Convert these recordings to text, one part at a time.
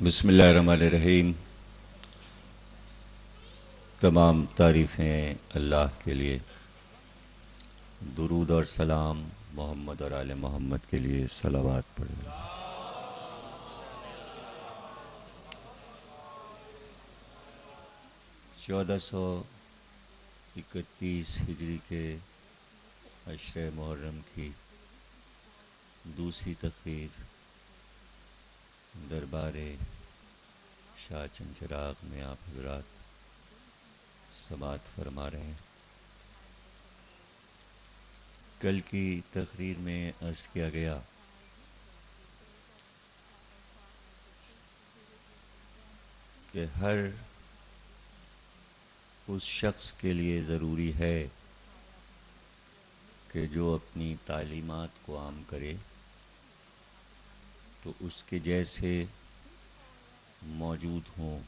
بسم اللہ الرحمن الرحیم۔ تمام تعریفیں اللہ کے لیے، درود اور سلام محمد اور آل محمد کے لیے صلوات پڑھیں۔ 1431 ہجری کے عشرِ محرم کی دوسری تقریر دربار شاہ چند چراغ میں آپ حضرات سماعت فرما رہے ہیں۔ کل کی تقریر میں عرض کیا گیا کہ ہر اس شخص کے لیے ضروری ہے کہ جو اپنی تعلیمات کو عام کرے تو اس کے جیسے موجود ہوں،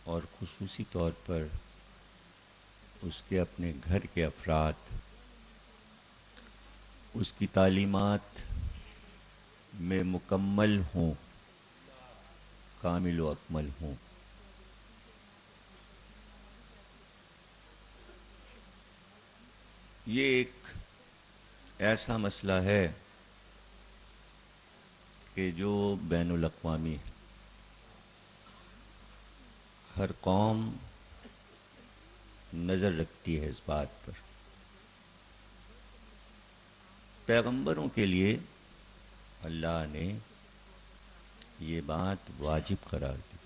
اور خصوصی طور پر اس کے اپنے گھر کے افراد اس کی تعلیمات میں مکمل ہوں، کامل و اکمل ہوں۔ یہ ایک ایسا مسئلہ ہے کہ جو بین الاقوامی ہے۔ ہر قوم نظر رکھتی ہے اس بات پر۔ پیغمبروں کے لیے اللہ نے یہ بات واجب قرار دی،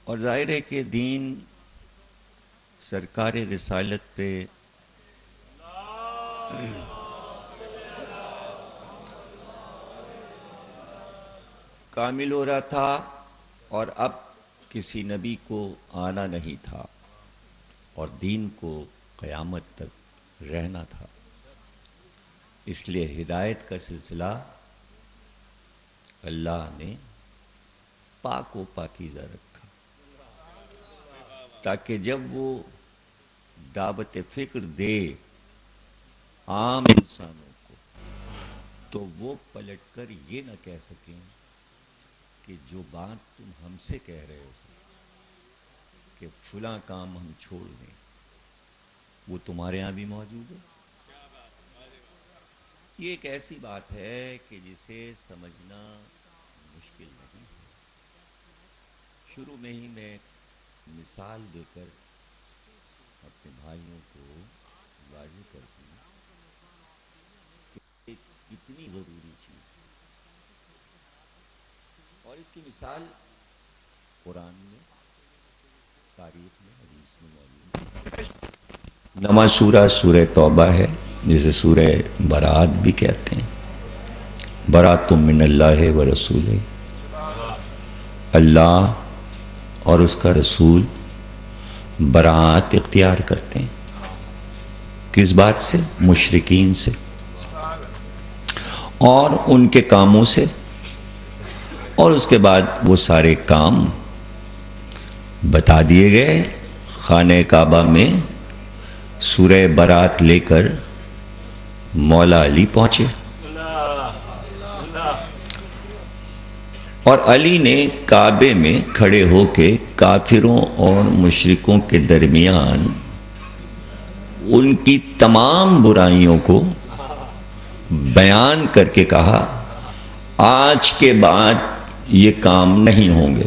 اور ظاہر ہے کہ دین سرکار رسالت پہ کامل ہو رہا تھا، اور اب کسی نبی کو آنا نہیں تھا، اور دین کو قیامت تک رہنا تھا۔ اس لیے ہدایت کا سلسلہ اللہ نے پاک و پاکیزہ رکھا، تاکہ جب وہ دعوت فکر دے عام انسانوں کو تو وہ پلٹ کر یہ نہ کہہ سکیں کہ جو بات تم ہم سے کہہ رہے ہو کہ فلاں کام ہم چھوڑ دیں، وہ تمہارے ہاں بھی موجود ہے۔ یہ ایک ایسی بات ہے کہ جسے سمجھنا مشکل نہیں ہے۔ شروع میں ہی میں مثال دے کر اپنے بھائیوں کو واضح کر دوں کہ کتنی ضروری چیز ہے، اور اس کی مثال قرآن میں، تاریخ میں، حدیث میں موجود ہے۔ نواں سورہ سورہ توبہ ہے، جسے سورہ برات بھی کہتے ہیں۔ برات من اللہ و رسول، اللہ اور اس کا رسول برات اختیار کرتے ہیں۔ کس بات سے؟ مشرکین سے اور ان کے کاموں سے، اور اس کے بعد وہ سارے کام بتا دیے گئے۔ خانہ کعبہ میں سورہ برات لے کر مولا علی پہنچے، اور علی نے کعبے میں کھڑے ہو کے کافروں اور مشرکوں کے درمیان ان کی تمام برائیوں کو بیان کر کے کہا، آج کے بعد یہ کام نہیں ہوں گے۔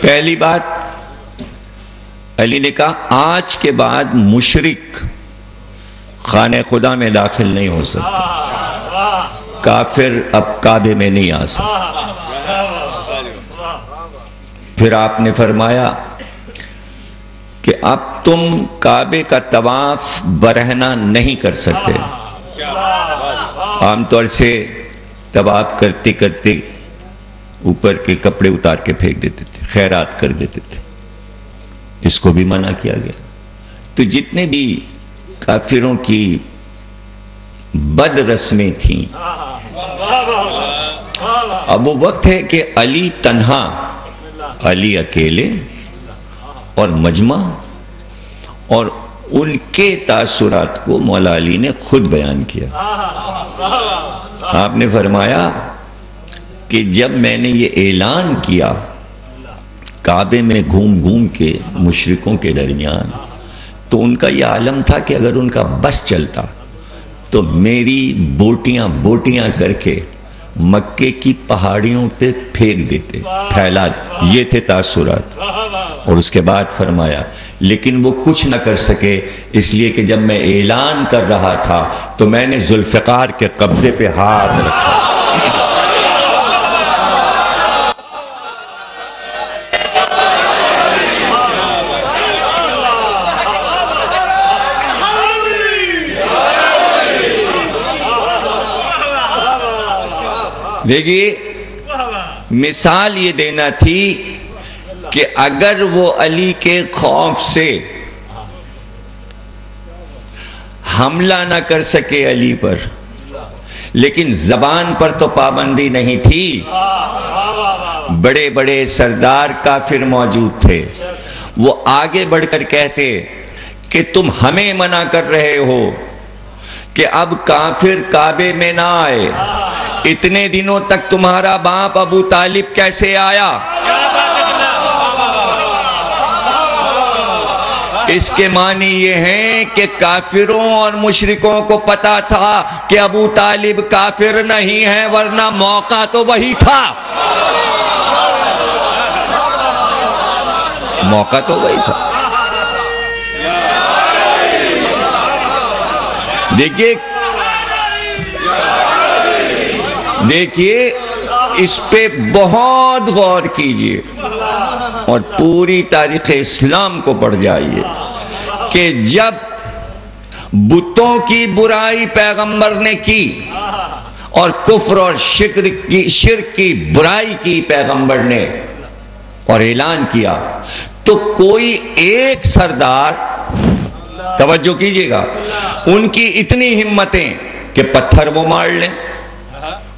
پہلی بات علی نے کہا، آج کے بعد مشرک خانہ خدا میں داخل نہیں ہو سکتا، کافر اب کعبے میں نہیں آ سکتا۔ پھر آپ نے فرمایا کہ اب تم کعبے کا طواف برہنہ نہیں کر سکتے۔ عام طور سے طواف کرتے کرتے اوپر کے کپڑے اتار کے پھینک دیتے تھے، خیرات کر دیتے تھے، اس کو بھی منع کیا گیا۔ تو جتنے بھی کافروں کی بد رسمیں تھیں، اب وہ وقت ہے کہ علی تنہا، علی اکیلے اور مجمع اور ان کے تاثرات کو مولا علی نے خود بیان کیا. آپ نے فرمایا کہ جب میں نے یہ اعلان کیا کعبے میں گھوم گھوم کے مشرکوں کے درمیان، تو ان کا یہ عالم تھا کہ اگر ان کا بس چلتا تو میری بوٹیاں بوٹیاں کر کے مکے کی پہاڑیوں پہ پھینک دیتے، پھیلا. یہ تھے تاثرات. اور اس کے بعد فرمایا لیکن وہ کچھ نہ کر سکے، اس لیے کہ جب میں اعلان کر رہا تھا تو میں نے ذوالفقار کے قبضے پہ ہاتھ رکھا. دیکھیے مثال یہ دینا تھی کہ اگر وہ علی کے خوف سے حملہ نہ کر سکے علی پر، لیکن زبان پر تو پابندی نہیں تھی. بڑے بڑے سردار کافر موجود تھے، وہ آگے بڑھ کر کہتے کہ تم ہمیں منع کر رہے ہو کہ اب کافر کعبے میں نہ آئے. اتنے دنوں تک تمہارا باپ ابو طالب کیسے آیا؟ اس کے معنی یہ ہیں کہ کافروں اور مشرکوں کو پتا تھا کہ ابو طالب کافر نہیں ہے، ورنہ موقع تو وہی تھا. موقع تو وہی تھا. دیکھیے اس پہ بہت غور کیجئے اور پوری تاریخ اسلام کو پڑھ جائیے کہ جب بتوں کی برائی پیغمبر نے کی اور کفر اور شرک کی برائی کی پیغمبر نے اور اعلان کیا، تو کوئی ایک سردار، توجہ کیجئے گا، ان کی اتنی ہمتیں کہ پتھر وہ مار لیں،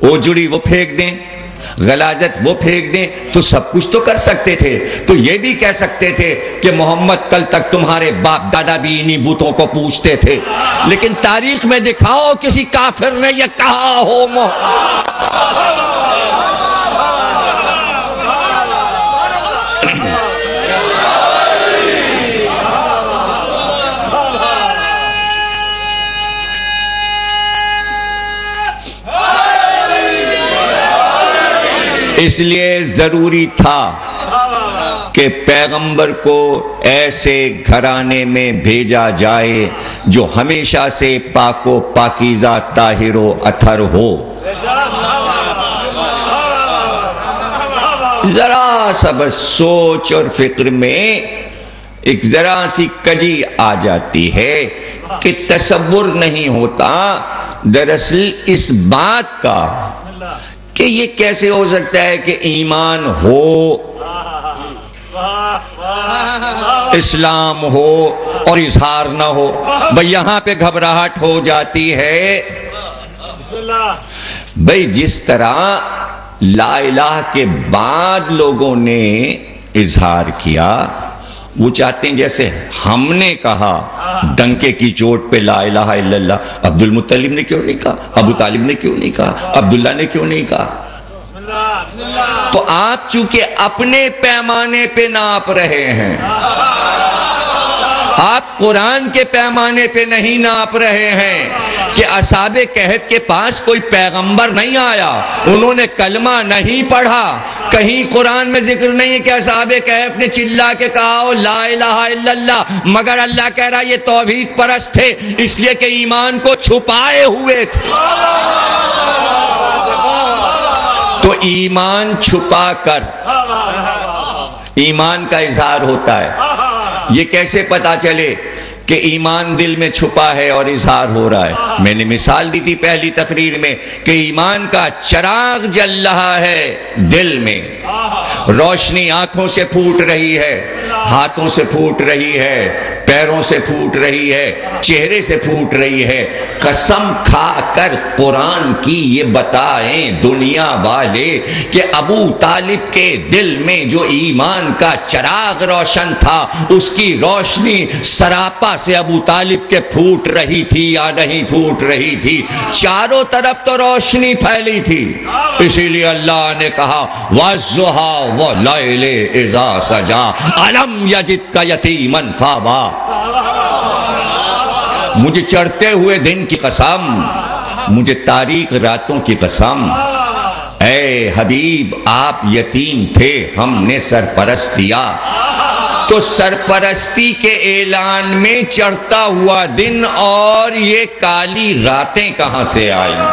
اوجڑی وہ پھینک دیں، غلاظت وہ پھینک دیں، تو سب کچھ تو کر سکتے تھے. تو یہ بھی کہہ سکتے تھے کہ محمد کل تک تمہارے باپ دادا بھی انہی بتوں کو پوجتے تھے. لیکن تاریخ میں دکھاؤ کسی کافر نے یہ کہا ہو اس لیے ضروری تھا کہ پیغمبر کو ایسے گھرانے میں بھیجا جائے جو ہمیشہ سے پاک و پاکیزہ طاہر و اطہر ہو. ذرا سا بس سوچ اور فکر میں ایک ذرا سی کجی آ جاتی ہے کہ تصور نہیں ہوتا دراصل اس بات کا کہ یہ کیسے ہو سکتا ہے کہ ایمان ہو، اسلام ہو اور اظہار نہ ہو. بھئی یہاں پہ گھبراہٹ ہو جاتی ہے. بھئی جس طرح لا الہ کے بعد لوگوں نے اظہار کیا، وہ چاہتے ہیں جیسے ہم نے کہا ڈنکے کی چوٹ پہ لا الہ الا اللہ، عبد المطلب نے کیوں نہیں کہا، ابو طالب نے کیوں نہیں کہا، عبداللہ نے کیوں نہیں کہا. تو آپ چونکہ اپنے پیمانے پہ ناپ رہے ہیں، آپ قرآن کے پیمانے پہ نہیں ناپ رہے ہیں کہ اصحاب کہف کے پاس کوئی پیغمبر نہیں آیا، انہوں نے کلمہ نہیں پڑھا. کہیں قرآن میں ذکر نہیں ہے کہ اصحاب کہف نے چلا کے کہا لا الہ الا اللہ، مگر اللہ کہہ رہا یہ توحید پرست تھے، اس لیے کہ ایمان کو چھپائے ہوئے تھے. تو ایمان چھپا کر ایمان کا اظہار ہوتا ہے. یہ کیسے پتا چلے کہ ایمان دل میں چھپا ہے اور اظہار ہو رہا ہے؟ میں نے مثال دی تھی پہلی تقریر میں کہ ایمان کا چراغ جل رہا ہے دل میں، روشنی آنکھوں سے پھوٹ رہی ہے، ہاتھوں سے پھوٹ رہی ہے، پیروں سے پھوٹ رہی ہے، چہرے سے پھوٹ رہی ہے۔ قسم کھا کر قرآن کی یہ بتائیں دنیا والے کہ ابو طالب کے دل میں جو ایمان کا چراغ روشن تھا، اس کی روشنی سراپا سے ابو طالب کے پھوٹ رہی تھی یا نہیں پھوٹ رہی تھی؟ چاروں طرف تو روشنی پھیلی تھی۔ اسی لیے اللہ نے کہا وَالضُّحَىٰ وَاللَّيْلِ إِذَا سَجَىٰ أَلَمْ يَجِدْكَ يَتِيمًا فَآوَىٰ۔ مجھے چڑھتے ہوئے دن کی قسم، مجھے تاریک راتوں کی قسم، اے حبیب آپ یتیم تھے، ہم نے سرپرست کیا۔ تو سرپرستی کے اعلان میں چڑھتا ہوا دن اور یہ کالی راتیں کہاں سے آئیں؟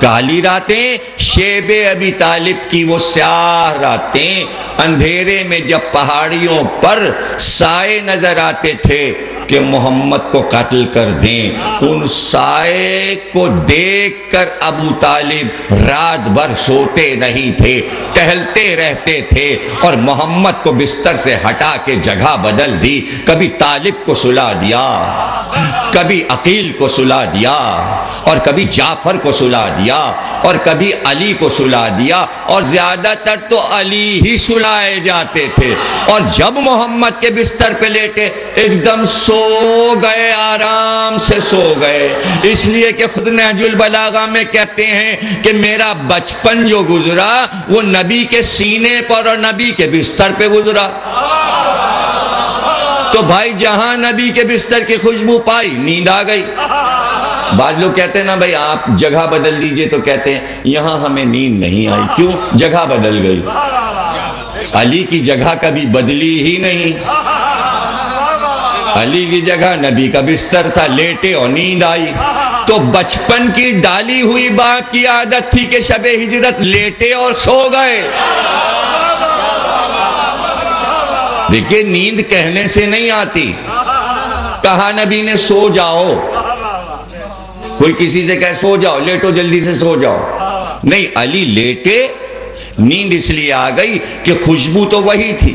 کالی راتیں شیب ابی طالب کی وہ سیاہ راتیں، اندھیرے میں جب پہاڑیوں پر سائے نظر آتے تھے کہ محمد کو قتل کر دیں، ان سائے کو دیکھ کر ابو طالب رات بھر سوتے نہیں تھے، ٹہلتے رہتے تھے اور محمد کو بستر سے ہٹا کے جگہ بدل دی۔ کبھی طالب کو سلا دیا، کبھی عقیل کو سلا دیا، اور کبھی جعفر کو سلا دیا، اور کبھی علی کو سلا دیا، اور زیادہ تر تو علی ہی سلائے جاتے تھے۔ اور جب محمد کے بستر پہ لیٹے ایک دم سو گئے، آرام سے سو گئے۔ اس لیے کہ خود نہج البلاغہ میں کہتے ہیں کہ میرا بچپن جو گزرا وہ نبی کے سینے پر اور نبی کے بستر پہ گزرا۔ تو بھائی جہاں نبی کے بستر کی خوشبو پائی نیند آ گئی۔ بعض لوگ کہتے ہیں نا بھائی آپ جگہ بدل دیجئے، تو کہتے ہیں یہاں ہمیں نیند نہیں آئی۔ کیوں؟ جگہ بدل گئی۔ علی کی جگہ کبھی بدلی ہی نہیں، علی کی جگہ نبی کا بستر تھا، لیٹے اور نیند آئی۔ تو بچپن کی ڈالی ہوئی باپ کی عادت تھی کہ شب ہجرت لیٹے اور سو گئے۔ دیکھیں نیند کہنے سے نہیں آتی، کہا نبی نے سو جاؤ۔ کوئی کسی سے کہے سو جاؤ، لیٹو جلدی سے سو جاؤ، نہیں، علی لیٹے، نیند اس لیے آ گئی کہ خوشبو تو وہی تھی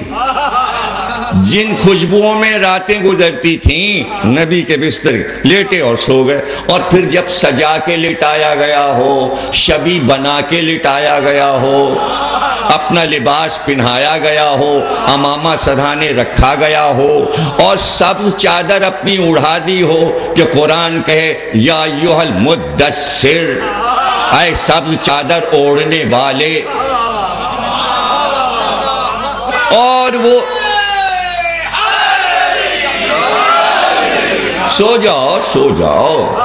جن خوشبوؤں میں راتیں گزرتی تھیں، نبی کے بستر لیٹے اور سو گئے۔ اور پھر جب سجا کے لٹایا گیا ہو، شبی بنا کے لٹایا گیا ہو، اپنا لباس پہنایا گیا ہو، امامہ سرہانے رکھا گیا ہو، اور سبز چادر اپنی اڑھا دی ہو کہ قرآن کہے یا ایھا المدثر، اے سبز چادر اوڑھنے والے، اور وہ سو جاؤ سو جاؤ۔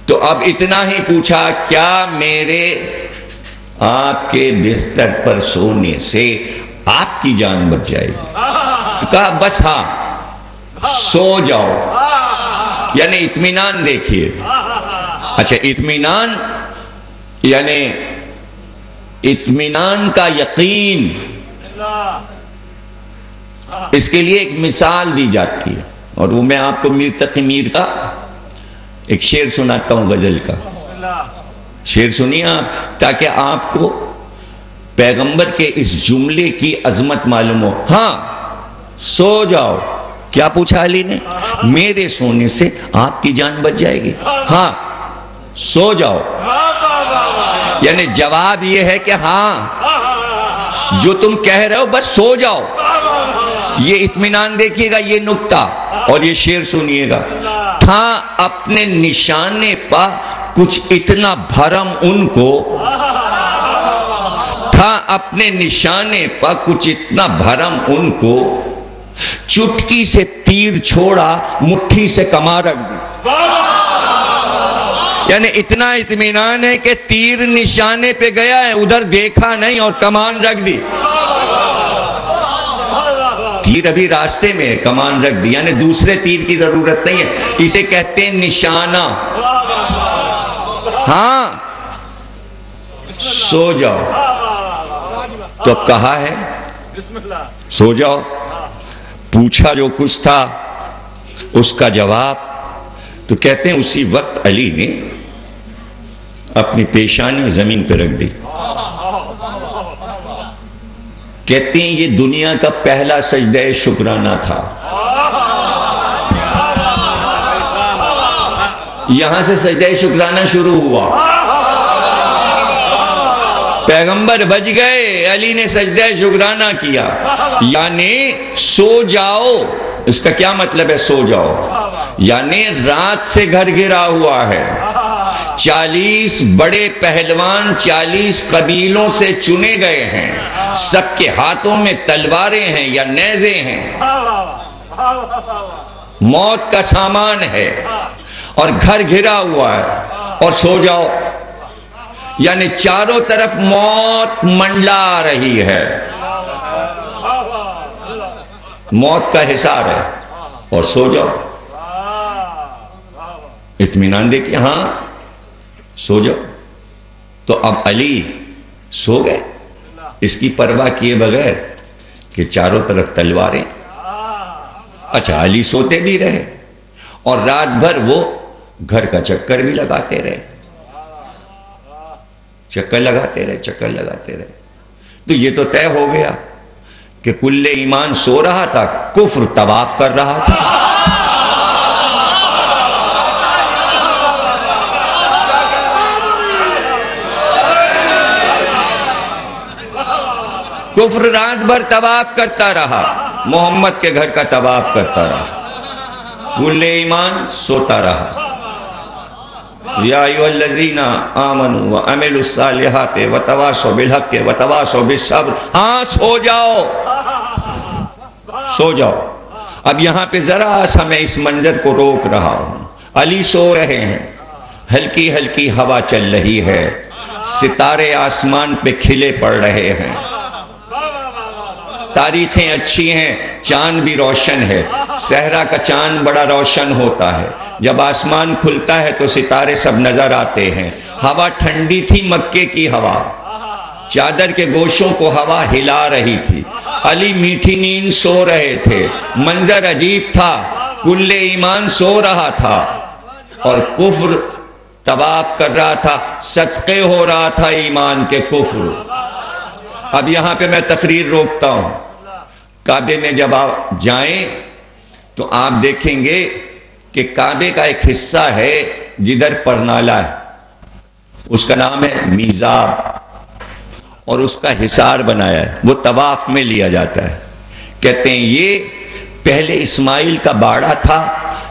تو اب اتنا ہی پوچھا کیا میرے آپ کے بستر پر سونے سے آپ کی جان بچ جائے گی؟ تو کہا بس ہاں سو جاؤ، یعنی اطمینان دیکھیے۔ اچھا اطمینان یعنی اطمینان کا یقین، اس کے لیے ایک مثال دی جاتی ہے، اور وہ میں آپ کو میر تقی میر کا ایک شعر سناتا ہوں، غزل کا شعر سنیے آپ، تاکہ آپ کو پیغمبر کے اس جملے کی عظمت معلوم ہو۔ ہاں سو جاؤ، کیا پوچھا علی نے؟ میرے سونے سے آپ کی جان بچ جائے گی۔ ہاں سو جاؤ، یعنی جواب یہ ہے کہ ہاں جو تم کہہ رہے ہو بس سو جاؤ۔ یہ اطمینان دیکھیے گا، یہ نکتہ، اور یہ شعر سنیے گا۔ تھا اپنے نشانے پا کچھ اتنا بھرم ان کو، تھا اپنے نشانے پا کچھ اتنا بھرم ان کو، چٹکی سے تیر چھوڑا مٹھی سے کمان رکھ دی۔ یعنی اتنا اطمینان ہے کہ تیر نشانے پہ گیا ہے، ادھر دیکھا نہیں اور کمان رکھ دی۔ تیر ابھی راستے میں ہے، کمان رکھ دی، یعنی دوسرے تیر کی ضرورت نہیں ہے، اسے کہتے ہیں نشانہ۔ ہاں سو جاؤ، تو اب کہا ہے سو جاؤ، پوچھا جو کچھ تھا اس کا جواب، تو کہتے ہیں اسی وقت علی نے اپنی پیشانی زمین پہ رکھ دی۔ کہتے ہیں یہ دنیا کا پہلا سجدہ شکرانہ تھا. یہاں سے سجدہ شکرانہ شروع ہوا. پیغمبر بچ گئے، علی نے سجدہ شکرانہ کیا. یعنی سو جاؤ، اس کا کیا مطلب ہے سو جاؤ؟ یعنی رات سے گھر گرا ہوا ہے. 40 بڑے پہلوان 40 قبیلوں سے چنے گئے ہیں، سب کے ہاتھوں میں تلواریں ہیں یا نیزے ہیں، موت کا سامان ہے اور گھر گھرا ہوا ہے، اور سو جاؤ. یعنی چاروں طرف موت منڈلا رہی ہے، موت کا حصار ہے، اور سو جاؤ. اطمینان دے کہ ہاں سو جاؤ. تو اب علی سو گئے اس کی پرواہ کیے بغیر کہ چاروں طرف تلواریں. اچھا، علی سوتے بھی رہے اور رات بھر وہ گھر کا چکر بھی لگاتے رہے، چکر لگاتے رہے. تو یہ تو طے ہو گیا کہ کل ایمان سو رہا تھا، کفر طواف کر رہا تھا. کفر رات بھر طواف کرتا رہا، محمد کے گھر کا طواف کرتا رہا، کل ایمان سوتا رہا. یا ایھا الذین آمنوا وعملوا الصالحات وتواصوا بالحق وتواصوا بالصبر. ہاں سو جاؤ، سو جاؤ. اب یہاں پہ ذرا سا میں اس منظر کو روک رہا ہوں. علی سو رہے ہیں، ہلکی ہلکی ہوا چل رہی ہے، ستارے آسمان پہ کھلے پڑ رہے ہیں، تاریخیں اچھی ہیں، چاند بھی روشن ہے. صحرا کا چاند بڑا روشن ہوتا ہے، جب آسمان کھلتا ہے تو ستارے سب نظر آتے ہیں. ہوا ٹھنڈی تھی، مکے کی ہوا، چادر کے گوشوں کو ہوا ہلا رہی تھی. علی میٹھی نیند سو رہے تھے. منظر عجیب تھا، کل ایمان سو رہا تھا اور کفر طواف کر رہا تھا، صدقے ہو رہا تھا ایمان کے کفر. اب یہاں پہ میں تقریر روکتا ہوں. کعبے میں جب آپ جائیں تو آپ دیکھیں گے کہ کعبے کا ایک حصہ ہے جدھر پرنالا ہے، اس کا نام ہے میزاب، اور اس کا حصار بنایا ہے، وہ طواف میں لیا جاتا ہے. کہتے ہیں یہ پہلے اسماعیل کا باڑہ تھا،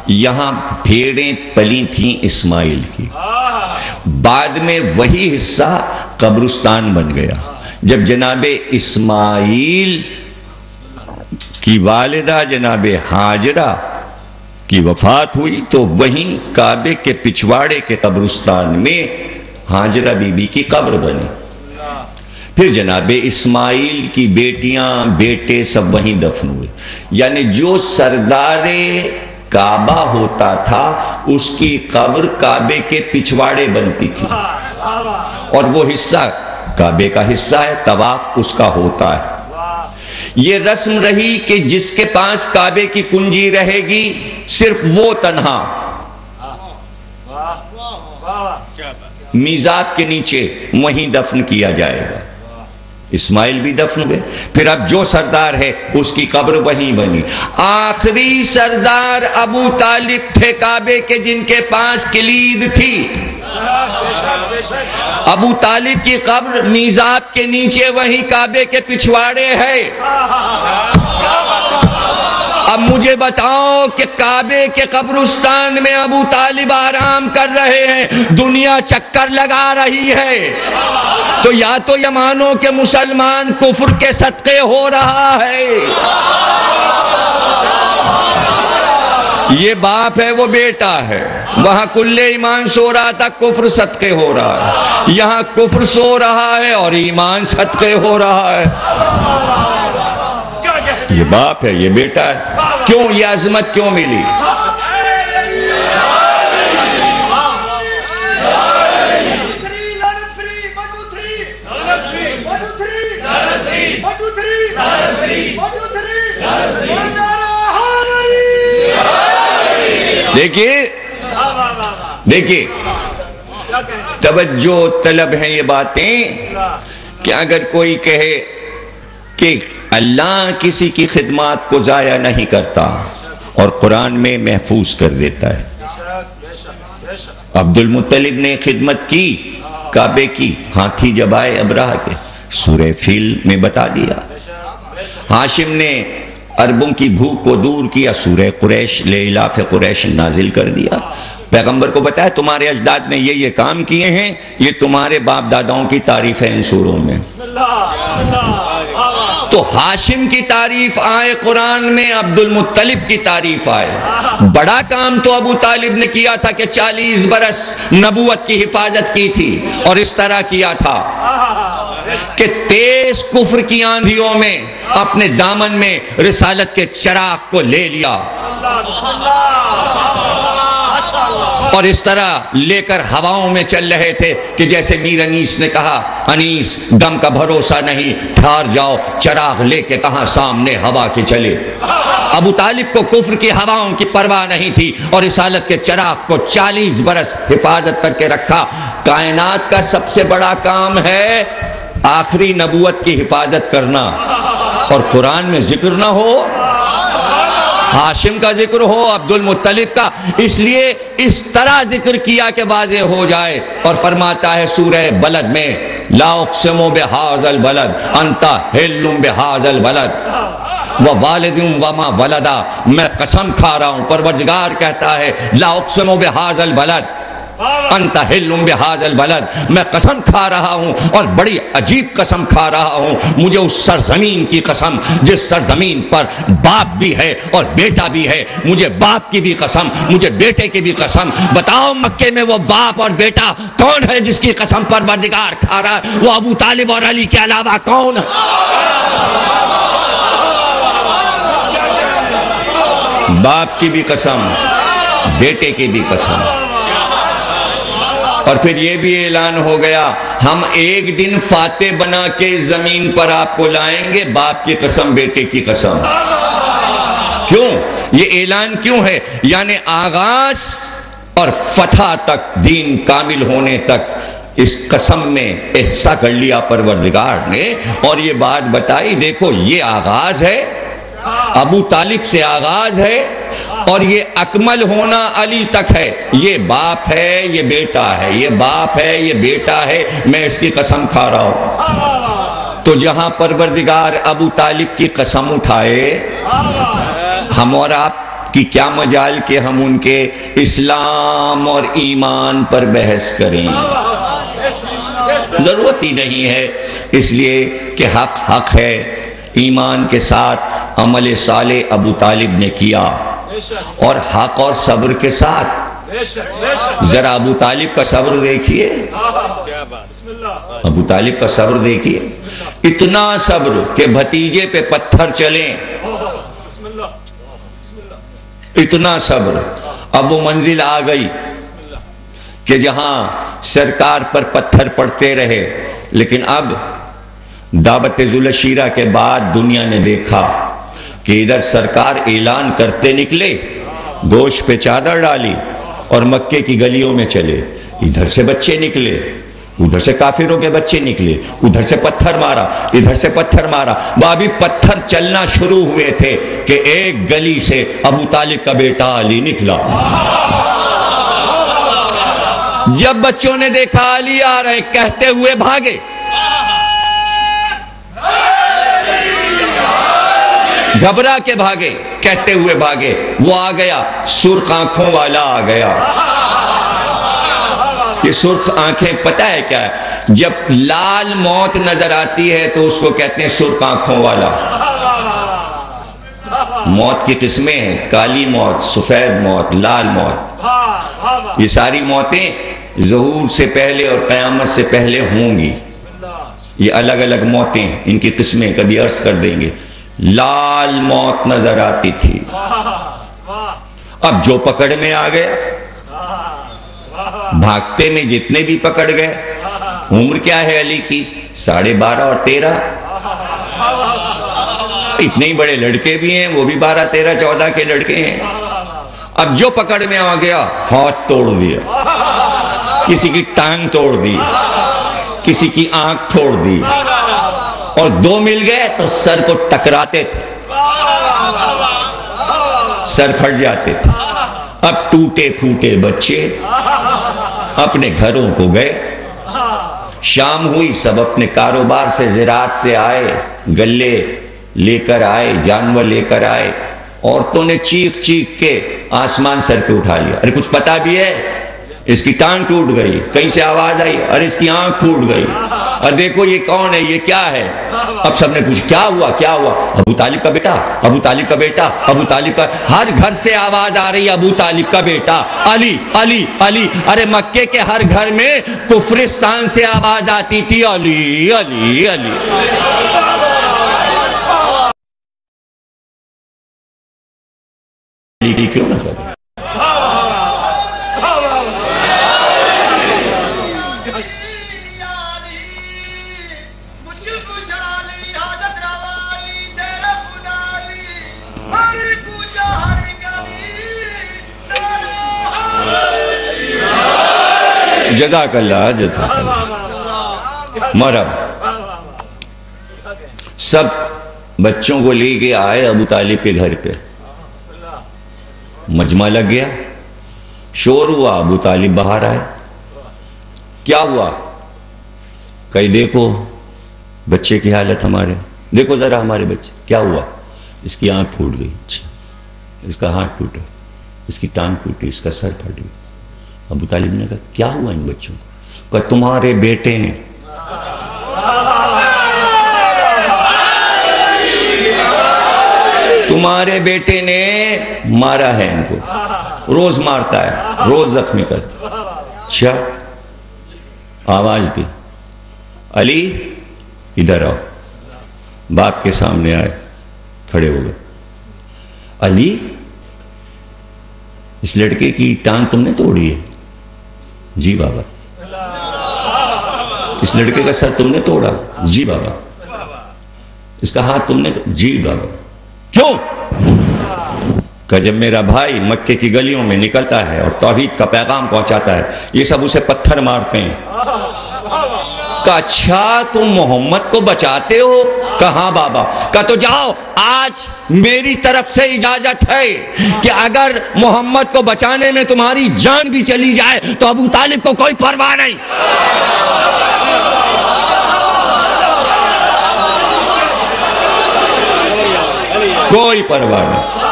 یہاں بھیڑیں پلی تھیں اسماعیل کی. بعد میں وہی حصہ قبرستان بن گیا. جب جناب اسماعیل کی والدہ جناب ہاجرہ کی وفات ہوئی تو وہیں کعبے کے پچھواڑے کے قبرستان میں ہاجرہ بی بی کی قبر بنی. پھر جناب اسماعیل کی بیٹیاں بیٹے سب وہیں دفن ہوئے. یعنی جو سردار کعبہ ہوتا تھا اس کی قبر کعبے کے پچھواڑے بنتی تھی، اور وہ حصہ کعبے کا حصہ ہے، طواف اس کا ہوتا ہے. یہ رسم رہی کہ جس کے پاس کعبے کی کنجی رہے گی صرف وہ تنہا میزاب کے نیچے وہیں دفن کیا جائے گا. اسماعیل بھی دفن ہوئے. پھر اب جو سردار ہے اس کی قبر وہیں بنی. آخری سردار ابو طالب تھے کعبے کے، جن کے پاس کلید تھی. ابو طالب کی قبر میزاب کے نیچے وہیں کعبے کے پچھواڑے ہے. اب مجھے بتاؤ کہ کعبے کے قبرستان میں ابو طالب آرام کر رہے ہیں، دنیا چکر لگا رہی ہے، تو یا تو یہ مانو کہ مسلمان کفر کے صدقے ہو رہا ہے. یہ باپ ہے وہ بیٹا ہے. وہاں کل ایمان سو رہا تھا، کفر صدقے ہو رہا ہے. یہاں کفر سو رہا ہے اور ایمان صدقے ہو رہا ہے. یہ باپ ہے یہ بیٹا ہے. کیوں یہ عظمت کیوں ملی؟ دیکھیے توجہ طلب ہیں یہ باتیں کہ اگر کوئی کہے کہ اللہ کسی کی خدمات کو ضائع نہیں کرتا اور قرآن میں محفوظ کر دیتا ہے۔ عبد المطلب نے خدمت کی کعبے کی، ہاتھی جب آئے ابرہہ کے، سورہ فیل میں بتا دیا۔ ہاشم نے عربوں کی بھوک کو دور کیا، سورہ قریش لإلاف قریش نازل کر دیا۔ پیغمبر کو بتایا تمہارے اجداد نے یہ کام کیے ہیں، یہ تمہارے باپ داداؤں کی تعریف ہے ان سوروں میں۔ تو ہاشم کی تعریف آئے قرآن میں، عبد المطلب کی تعریف آئے۔ بڑا کام تو ابو طالب نے کیا تھا کہ 40 برس نبوت کی حفاظت کی تھی، اور اس طرح کیا تھا کہ تیز کفر کی آندھیوں میں اپنے دامن میں رسالت کے چراغ کو لے لیا، اور اس طرح لے کر ہواؤں میں چل رہے تھے کہ جیسے میر انیس نے کہا، انیس دم کا بھروسہ نہیں، ٹھہر جاؤ، چراغ لے کے کہاں سامنے ہوا کے چلے۔ ابو طالب کو کفر کی ہواؤں کی پرواہ نہیں تھی، اور رسالت کے چراغ کو 40 برس حفاظت کر کے رکھا۔ کائنات کا سب سے بڑا کام ہے آخری نبوت کی حفاظت کرنا، اور قرآن میں ذکر نہ ہو، ہاشم کا ذکر ہو، عبد المطلب کا، اس لیے اس طرح ذکر کیا کہ واضح ہو جائے۔ اور فرماتا ہے سورہ بلد میں، لا اقسم بہذا البلد انت حل بہذا البلد ووالد وما ولدا، میں قسم کھا رہا ہوں، پروردگار کہتا ہے لا اقسم بہذا البلد انت حل بہذا البلد، میں قسم کھا رہا ہوں، اور بڑی عجیب قسم کھا رہا ہوں، مجھے اس سرزمین کی قسم جس سرزمین پر باپ بھی ہے اور بیٹا بھی ہے، مجھے باپ کی بھی قسم، مجھے بیٹے کی بھی قسم۔ بتاؤ مکے میں وہ باپ اور بیٹا کون ہے جس کی قسم پروردگار کھا رہا ہے؟ وہ ابو طالب اور علی کے علاوہ کون ہے؟ باپ کی بھی قسم، بیٹے کی بھی قسم۔ اور پھر یہ بھی اعلان ہو گیا، ہم ایک دن فاتح بنا کے زمین پر آپ کو لائیں گے، باپ کی قسم بیٹے کی قسم۔ کیوں یہ اعلان کیوں ہے؟ یعنی آغاز اور فتح تک، دین کامل ہونے تک اس قسم میں احسا کر لیا پروردگار نے، اور یہ بات بتائی دیکھو یہ آغاز ہے، ابو طالب سے آغاز ہے، اور یہ اکمل ہونا علی تک ہے۔ یہ باپ ہے، یہ بیٹا ہے، یہ باپ ہے، یہ بیٹا ہے، میں اس کی قسم کھا رہا ہوں۔ تو جہاں پروردگار ابو طالب کی قسم اٹھائے، ہم اور آپ کی کیا مجال کہ ہم ان کے اسلام اور ایمان پر بحث کریں، ضرورت ہی نہیں ہے، اس لیے کہ حق حق ہے۔ ایمان کے ساتھ عمل صالح ابو طالب نے کیا، اور حق اور صبر کے ساتھ ذرا ابو طالب کا صبر دیکھیے، ابو طالب کا صبر دیکھیے، اتنا صبر کہ بھتیجے پہ پتھر چلیں، اتنا صبر۔ اب وہ منزل آ گئی کہ جہاں سرکار پر پتھر پڑتے رہے، لیکن اب دعوت ذوالشیرہ کے بعد دنیا نے دیکھا کہ ادھر سرکار اعلان کرتے نکلے، گوشت پہ چادر ڈالی اور مکے کی گلیوں میں چلے، ادھر سے بچے نکلے، ادھر سے کافروں کے بچے نکلے، ادھر سے پتھر مارا، ادھر سے پتھر مارا، ابھی پتھر چلنا شروع ہوئے تھے کہ ایک گلی سے ابو طالب کا بیٹا علی نکلا۔ جب بچوں نے دیکھا علی آ رہے، کہتے ہوئے بھاگے، گھبرا کے بھاگے، کہتے ہوئے بھاگے، وہ آ گیا، سرخ آنکھوں والا آ گیا۔ یہ سرخ آنکھیں پتہ ہے کیا ہے؟ جب لال موت نظر آتی ہے تو اس کو کہتے ہیں سرخ آنکھوں والا۔ موت کی قسمیں ہیں، کالی موت، سفید موت، لال موت، یہ ساری موتیں ظہور سے پہلے اور قیامت سے پہلے ہوں گی، یہ الگ الگ موتیں، ان کی قسمیں کبھی عرض کر دیں گے۔ لال موت نظر آتی تھی، اب جو پکڑ میں آ گیا، بھاگتے میں جتنے بھی پکڑ گئے، عمر کیا ہے علی کی؟ 12.5 اور 13، اتنے ہی بڑے لڑکے بھی ہیں، وہ بھی 12, 13, 14 کے لڑکے ہیں۔ اب جو پکڑ میں آ گیا، ہاتھ توڑ دیا، کسی کی ٹانگ توڑ دی، کسی کی آنکھ توڑ دی، اور دو مل گئے تو سر کو ٹکراتے تھے، سر پھٹ جاتے تھے۔ اب ٹوٹے پھوٹے بچے اپنے گھروں کو گئے، شام ہوئی، سب اپنے کاروبار سے، زراعت سے آئے، گلے لے کر آئے، جانور لے کر آئے۔ عورتوں نے چیخ چیخ کے آسمان سر پہ اٹھا لیا، ارے کچھ پتا بھی ہے؟ اس کی ٹانگ ٹوٹ گئی، کہیں سے آواز آئی، ارے اس کی آنکھ ٹوٹ گئی، اور دیکھو یہ کون ہے، یہ کیا ہے؟ اب سب نے پوچھا کیا ہوا کیا ہوا؟ ابو طالب کا بیٹا، ابو طالب کا بیٹا، ابو طالب کا۔ ہر گھر سے آواز آ رہی ہے ابو طالب کا بیٹا، علی علی علی۔ ارے مکے کے ہر گھر میں کفرستان سے آواز آتی تھی، علی علی علی۔ کیوں نہ کرے؟ جزاک اللہ جزاک اللہ۔ مرحبا۔ سب بچوں کو لے کے آئے ابو طالب کے گھر پہ، مجمع لگ گیا، شور ہوا، ابو طالب باہر آئے، کیا ہوا؟ کہیں دیکھو بچے کی حالت، ہمارے دیکھو ذرا ہمارے بچے، کیا ہوا؟ اس کی آنکھ پھوٹ گئی، اس کا ہاتھ ٹوٹا، اس کی ٹانگ ٹوٹی، اس کا سر پھٹ گیا۔ ابو طالب نے کہا کیا ہوا ان بچوں کو؟ کہا تمہارے بیٹے نے تمہارے بیٹے نے مارا ہے ان کو، روز مارتا ہے، روز زخمی کرتا۔ اچھا، آواز دی، علی ادھر آؤ۔ باپ کے سامنے آئے، کھڑے ہو گئے۔ علی، اس لڑکے کی ٹانگ تم نے توڑی ہے؟ جی بابا۔ اس لڑکے کا سر تم نے توڑا؟ جی بابا۔ اس کا ہاتھ تم نے؟ جی بابا۔ کیوں؟ کہ جب میرا بھائی مکے کی گلیوں میں نکلتا ہے اور توحید کا پیغام پہنچاتا ہے، یہ سب اسے پتھر مارتے ہیں۔ کہا اچھا تم محمد کو بچاتے ہو؟ کہاں بابا۔ کہا تو جاؤ، آج میری طرف سے اجازت ہے کہ اگر محمد کو بچانے میں تمہاری جان بھی چلی جائے تو ابو طالب کو کوئی پرواہ نہیں۔ کوئی پرواہ نہیں۔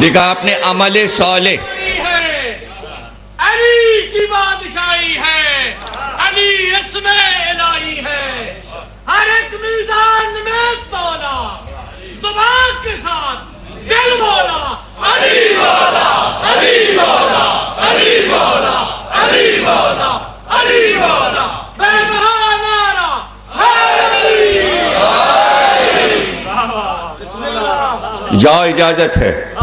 دیکھا آپ نے عمل صالح، علی کی بادشاہی ہے، علی اسم الہی ہے، ہر ایک میزان میں تولا، زبان کے ساتھ دل بولا، علی مولا، علی مولا، علی مولا، علی مولا، علی مولا، بے بہا نعرہ جاؤ، اجازت ہے،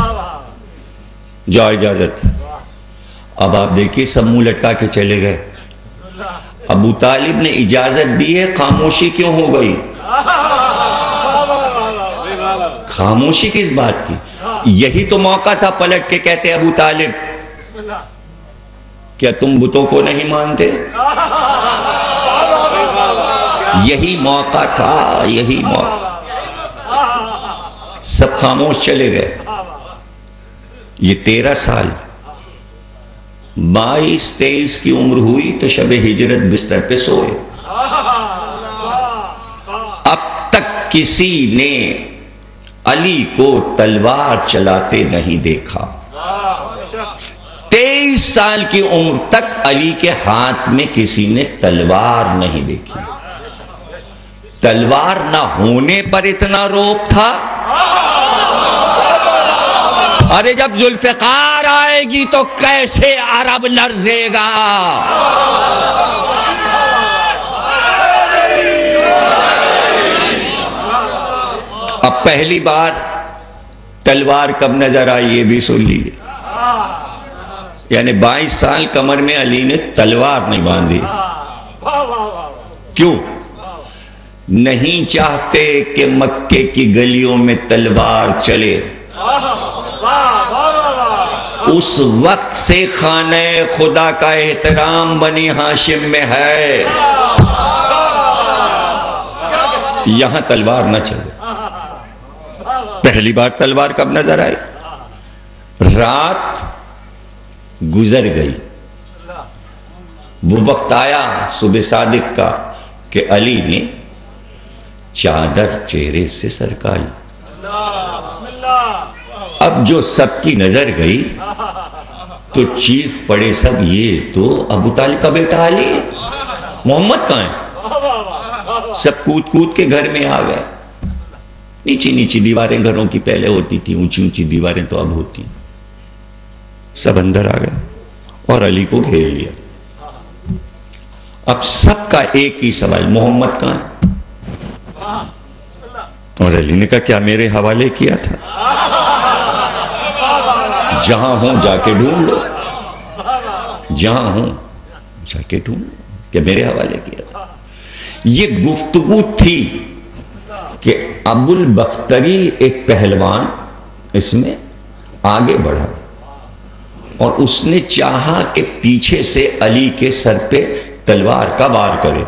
جاؤ اجازت ہے۔ اب آپ دیکھیے سب منہ لٹکا کے چلے گئے۔ ابو طالب نے اجازت دی ہے، خاموشی کیوں ہو گئی؟ خاموشی کس بات کی؟ یہی تو موقع تھا، پلٹ کے کہتے ابو طالب کیا تم بتوں کو نہیں مانتے؟ یہی موقع تھا، یہی موقع۔ سب خاموش چلے گئے۔ یہ 13 سال 22-23 کی عمر ہوئی تو شب ہجرت بستر پہ سوئے۔ اب تک کسی نے علی کو تلوار چلاتے نہیں دیکھا۔ 23 سال کی عمر تک علی کے ہاتھ میں کسی نے تلوار نہیں دیکھی۔ تلوار نہ ہونے پر اتنا روپ تھا۔ ارے جب ذوالفقار آئے گی تو کیسے عرب لرزے گا۔ اب پہلی بار تلوار کب نظر آئی یہ بھی سن لیجیے، یعنی 22 سال کمر میں علی نے تلوار نہیں باندھی۔ کیوں؟ نہیں چاہتے کہ مکے کی گلیوں میں تلوار چلے۔ اس وقت سے خانہ خدا کا احترام بنی ہاشم میں ہے۔ یہاں تلوار نہ چلے. پہلی بار تلوار کب نظر آئی؟ رات گزر گئی، وہ وقت آیا صبح صادق کا کہ علی نے چادر چہرے سے سرکائی. اب جو سب کی نظر گئی تو چیخ پڑے سب، یہ تو ابو طالب کا بیٹا علی ہے، محمد کہاں ہے؟ سب کود کود کے گھر میں آ گئے. نیچی نیچی دیواریں گھروں کی پہلے ہوتی تھی، اونچی اونچی دیواریں تو اب ہوتی ہیں. سب اندر آ گئے اور علی کو گھیر لیا. اب سب کا ایک ہی سوال، محمد کہاں ہے؟ اور علی نے کہا کیا میرے حوالے کیا تھا؟ جہاں ہوں جا کے ڈھونڈ لو، جہاں ہوں جا کے ڈھونڈ لو کہ میرے حوالے کیا تھا. یہ گفتگو تھی کہ ابو البختری ایک پہلوان اس میں آگے بڑھا اور اس نے چاہا کہ پیچھے سے علی کے سر پہ تلوار کا وار کرے.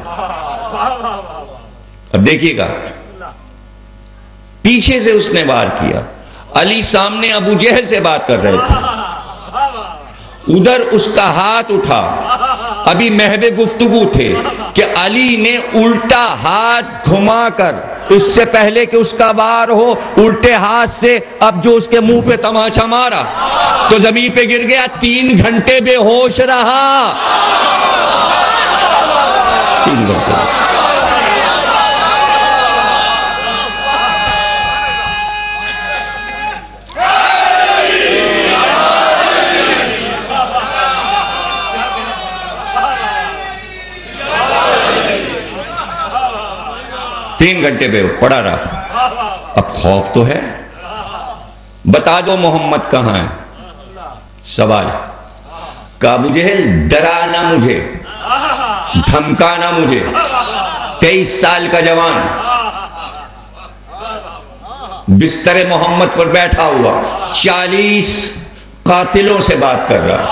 اب دیکھیے گا، پیچھے سے اس نے وار کیا. علی سامنے ابو جہل سے بات کر رہے تھے، ادھر اس کا ہاتھ اٹھا. ابھی محب گفتگو تھے کہ علی نے الٹا ہاتھ گھما کر، اس سے پہلے کہ اس کا وار ہو، الٹے ہاتھ سے اب جو اس کے منہ پہ تماچا مارا تو زمین پہ گر گیا. 3 گھنٹے بے ہوش رہا. 3 گھنٹے. تین گھنٹے پہ پڑا رہا. اب خوف تو ہے، بتا دو محمد کہاں ہے. سوال کہ ابو جہل ڈرانا مجھے، دھمکانا مجھے. 23 سال کا جوان بستر محمد پر بیٹھا ہوا 40 قاتلوں سے بات کر رہا.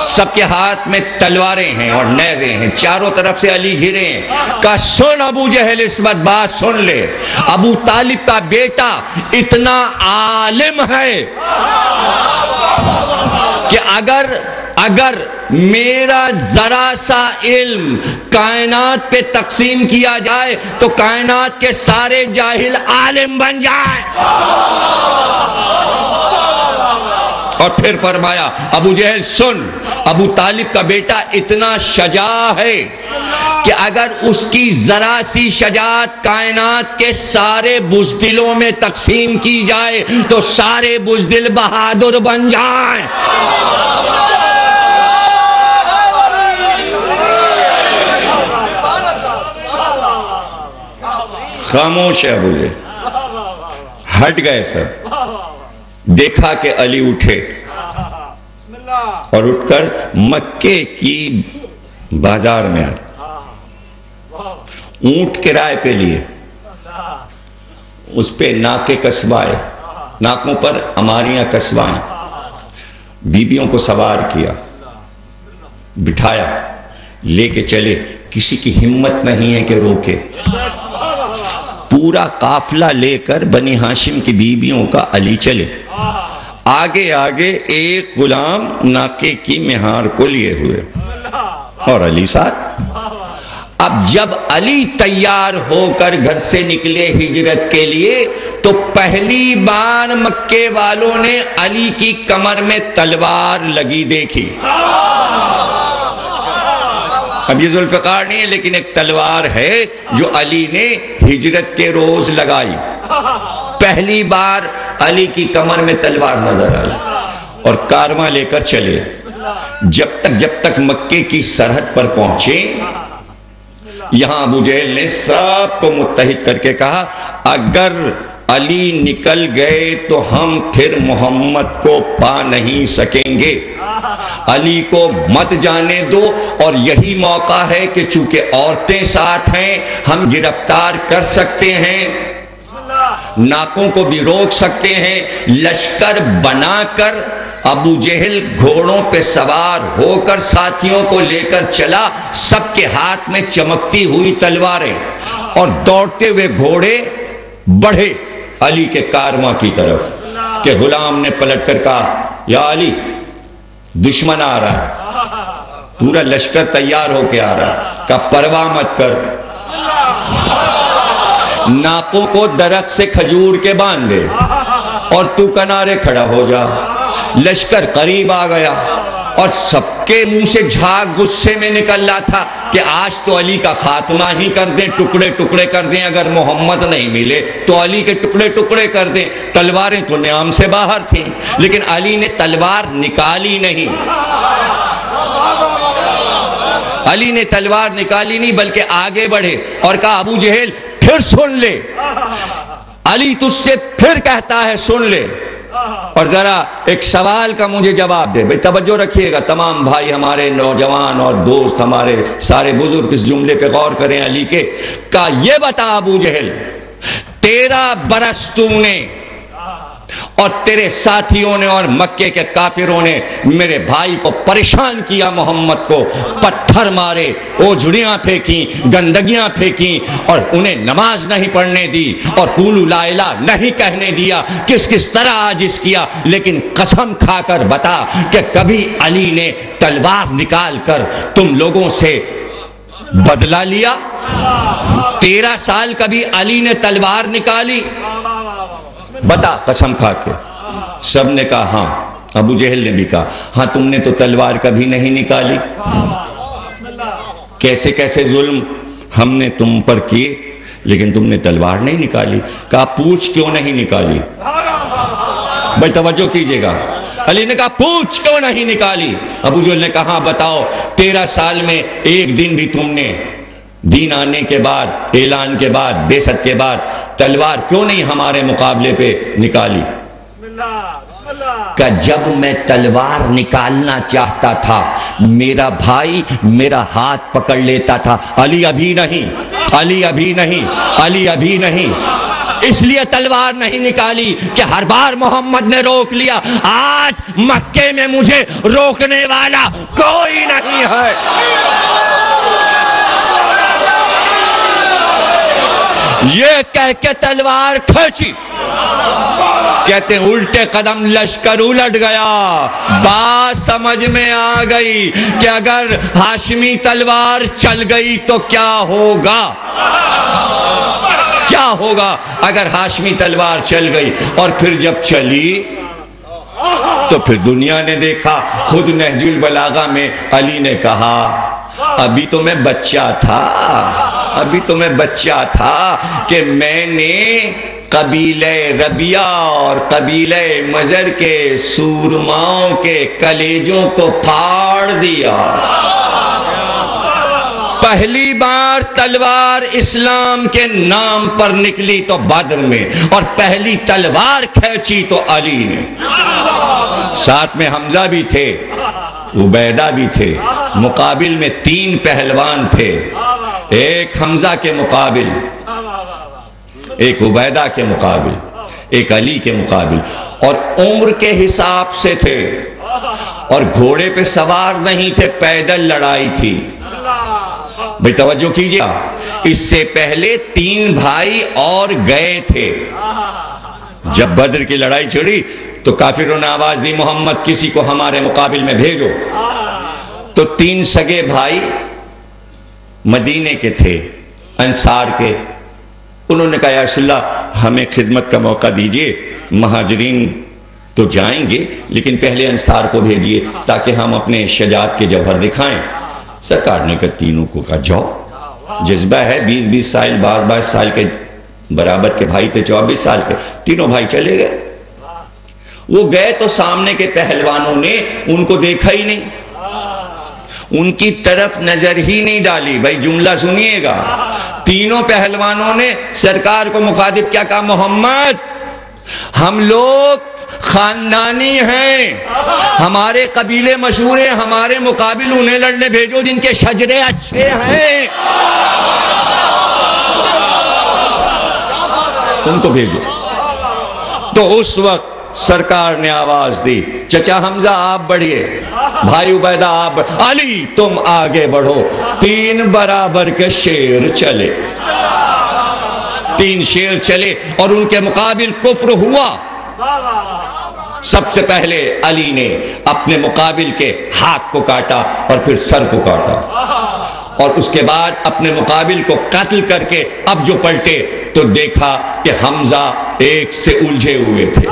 سب کے ہاتھ میں تلواریں ہیں اور نیزیں ہیں، چاروں طرف سے علی گھرے ہیں. کہا سن ابو جہل، اس وقت بات سن لے. ابو طالب کا بیٹا اتنا عالم ہے کہ اگر میرا ذرا سا علم کائنات پہ تقسیم کیا جائے تو کائنات کے سارے جاہل عالم بن جائیں. اور پھر فرمایا ابو جہل سن، ابو طالب کا بیٹا اتنا شجاع ہے کہ اگر اس کی ذرا سی شجاعت کائنات کے سارے بزدلوں میں تقسیم کی جائے تو سارے بزدل بہادر بن جائیں. خاموش ہے ابو جہل. ہٹ گئے سب. دیکھا کہ علی اٹھے اور اٹھ کر مکے کی بازار میں آئے. اونٹ کرائے پہ لیے، اس پہ ناکے کسوائے، ناکوں پر اماریاں کسوائیں، بیبیوں کو سوار کیا، بٹھایا، لے کے چلے. کسی کی ہمت نہیں ہے کہ روکے. پورا قافلہ لے کر بنی ہاشم کی بیبیوں کا علی چلے. آگے آگے ایک غلام ناکے کی مہار کو لیے ہوئے اور علی ساتھ. اب جب علی تیار ہو کر گھر سے نکلے ہجرت کے لیے تو پہلی بار مکے والوں نے علی کی کمر میں تلوار لگی دیکھی. اب یہ ذوالفقار نہیں ہے لیکن ایک تلوار ہے جو علی نے ہجرت کے روز لگائی. پہلی بار علی کی کمر میں تلوار نظر آئی اور کارواں لے کر چلے. جب تک مکے کی سرحد پر پہنچے، یہاں ابو جہل نے سب کو متحد کر کے کہا اگر علی نکل گئے تو ہم پھر محمد کو پا نہیں سکیں گے. علی کو مت جانے دو. اور یہی موقع ہے کہ چونکہ عورتیں ساتھ ہیں ہم گرفتار کر سکتے ہیں، ناکوں کو بھی روک سکتے ہیں، لشکر بنا کر ابو جہل گھوڑوں پہ سوار ہو کر ساتھیوں کو لے کر چلا، سب کے ہاتھ میں چمکتی ہوئی تلواریں، اور دوڑتے ہوئے گھوڑے بڑھے علی کے کارواں کی طرف کہ غلام نے پلٹ کر کہا یا علی دشمن آ رہا ہے، پورا لشکر تیار ہو کے آ رہا ہے، کہا پرواہ مت کر، ناکوں کو درخت سے کھجور کے باندھ دے اور تو کنارے کھڑا ہو جا۔ لشکر قریب آ گیا اور سب کے منہ سے جھاگ غصے میں نکل رہا تھا کہ آج تو علی کا خاتمہ ہی کر دیں، ٹکڑے ٹکڑے کر دیں، اگر محمد نہیں ملے تو علی کے ٹکڑے ٹکڑے کر دیں۔ تلواریں تو نیام سے باہر تھیں لیکن علی نے تلوار نکالی نہیں، علی نے تلوار نکالی نہیں بلکہ آگے بڑھے اور کہا ابو جہل پھر سن لے، علی تجھ سے پھر کہتا ہے سن لے، اور ذرا ایک سوال کا مجھے جواب دے۔ بھئی توجہ رکھیے گا تمام بھائی ہمارے، نوجوان اور دوست ہمارے سارے بزرگ اس جملے پہ غور کریں علی کے۔ کہا یہ بتا ابو جہل، 13 برس تو نے اور تیرے ساتھیوں نے اور مکے کے کافروں نے میرے بھائی کو پریشان کیا، محمد کو پتھر مارے، اوجھڑیاں پھینکیں، گندگیاں پھینکیں، اور انہیں نماز نہیں پڑھنے دی اور قولوا لا الہ نہیں کہنے دیا، کس کس طرح عاجز کیا۔ لیکن قسم کھا کر بتا کہ کبھی علی نے تلوار نکال کر تم لوگوں سے بدلہ لیا؟ 13 سال کبھی علی نے تلوار نکالی؟ بتا قسم کھا کے۔ سب نے کہا ہاں، ابو جہل نے بھی کہا ہاں تم نے تو تلوار کبھی نہیں نکالی، کیسے کیسے ظلم ہم نے تم پر کیے لیکن تم نے تلوار نہیں نکالی۔ کہا پوچھ کیوں نہیں نکالی؟ بھائی توجہ کیجئے گا، علی نے کہا پوچھ کیوں نہیں نکالی؟ ابو جہل نے کہا بتاؤ 13 سال میں ایک دن بھی تم نے دین آنے کے بعد، اعلان کے بعد، بعثت کے بعد تلوار کیوں نہیں ہمارے مقابلے پہ نکالی؟ کہ جب میں تلوار نکالنا چاہتا تھا میرا بھائی میرا ہاتھ پکڑ لیتا تھا، علی ابھی نہیں، علی ابھی نہیں، علی ابھی نہیں، اس لیے تلوار نہیں نکالی کہ ہر بار محمد نے روک لیا، آج مکے میں مجھے روکنے والا کوئی نہیں ہے۔ یہ کہہ کے تلوار کھینچی، کہتے ہیں الٹے قدم لشکر الٹ گیا۔ بات سمجھ میں آ گئی کہ اگر ہاشمی تلوار چل گئی تو کیا ہوگا، کیا ہوگا اگر ہاشمی تلوار چل گئی۔ اور پھر جب چلی تو پھر دنیا نے دیکھا، خود نہج البلاغہ میں علی نے کہا ابھی تو میں بچہ تھا، ابھی تو میں بچہ تھا کہ میں نے قبیلہ ربیہ اور قبیلہ مضر کے سورماؤں کے کلیجوں کو پھاڑ دیا۔ پہلی بار تلوار اسلام کے نام پر نکلی تو بدر میں، اور پہلی تلوار کھینچی تو علی نے۔ ساتھ میں حمزہ بھی تھے، عبیدہ بھی تھے، مقابل میں 3 پہلوان تھے، ایک حمزہ کے مقابل، ایک عبیدہ کے مقابل، ایک علی کے مقابل، اور عمر کے حساب سے تھے، اور گھوڑے پہ سوار نہیں تھے، پیدل لڑائی تھی۔ بھئی توجہ کیجئے، اس سے پہلے 3 بھائی اور گئے تھے۔ جب بدر کی لڑائی چھڑی تو کافروں نے آواز دی محمد کسی کو ہمارے مقابل میں بھیجو، تو 3 سگے بھائی مدینے کے تھے، انصار کے، انہوں نے کہا یا رسول اللہ ہمیں خدمت کا موقع دیجئے، مہاجرین تو جائیں گے لیکن پہلے انصار کو بھیجئے تاکہ ہم اپنے شجاعت کے جوہر دکھائیں۔ سرکار نے کہا تینوں کو کہا جاؤ، جذبہ ہے، 20-20 سال 22 سال کے برابر کے بھائی تھے، 24 سال کے، تینوں بھائی چلے گئے۔ وہ گئے تو سامنے کے پہلوانوں نے ان کو دیکھا ہی نہیں، ان کی طرف نظر ہی نہیں ڈالی۔ بھائی جملہ سنیے گا، تینوں پہلوانوں نے سرکار کو مخاطب کیا کہا محمد ہم لوگ خاندانی ہیں، ہمارے قبیلے مشہور ہیں، ہمارے مقابل انہیں لڑنے بھیجو جن کے شجرے اچھے ہیں، ان کو بھیجو۔ تو اس وقت سرکار نے آواز دی، چچا حمزہ آپ بڑھئے، بھائی عبیدہ آپ علی تم آگے بڑھو۔ 3 برابر کے شیر چلے، 3 شیر چلے اور ان کے مقابل کفر ہوا۔ سب سے پہلے علی نے اپنے مقابل کے ہاتھ کو کاٹا اور پھر سر کو کاٹا، اور اس کے بعد اپنے مقابل کو قتل کر کے اب جو پلٹے تو دیکھا کہ حمزہ ایک سے الجھے ہوئے تھے۔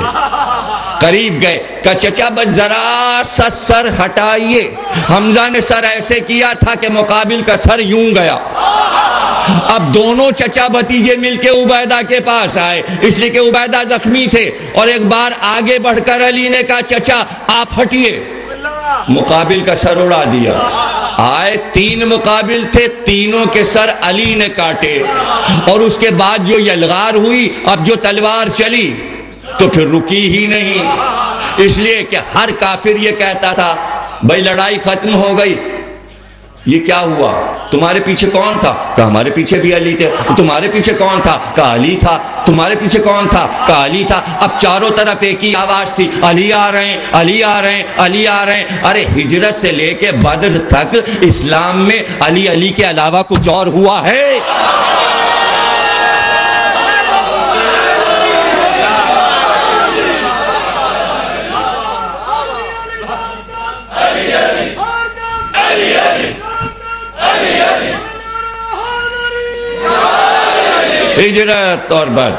قریب گئے، کہا چچا بس ذرا سا سر ہٹائیے۔ حمزہ نے سر ایسے کیا تھا کہ مقابل کا سر یوں گیا۔ اب دونوں چچا بھتیجے مل کے عبیدہ کے پاس آئے، اس لیے کہ عبیدہ زخمی تھے، اور ایک بار آگے بڑھ کر علی نے کہا چچا آپ ہٹیے، مقابل کا سر اڑا دیا۔ آئے 3 مقابل تھے، تینوں کے سر علی نے کاٹے، اور اس کے بعد جو یلغار ہوئی، اب جو تلوار چلی تو پھر رکی ہی نہیں، اس لیے کہ ہر کافر یہ کہتا تھا بھائی لڑائی ختم ہو گئی، یہ کیا ہوا؟ تمہارے پیچھے کون تھا؟ کہا ہمارے پیچھے بھی علی تھے۔ تمہارے پیچھے کون تھا؟ کہا علی تھا۔ تمہارے پیچھے کون تھا؟ کہا علی تھا۔ اب چاروں طرف ایک ہی آواز تھی، علی آ رہے ہیں، علی آ رہے ہیں، علی آ رہے ہیں۔ ارے ہجرت سے لے کے بدر تک اسلام میں علی علی کے علاوہ کچھ اور ہوا ہے؟ ہجرت اور بد،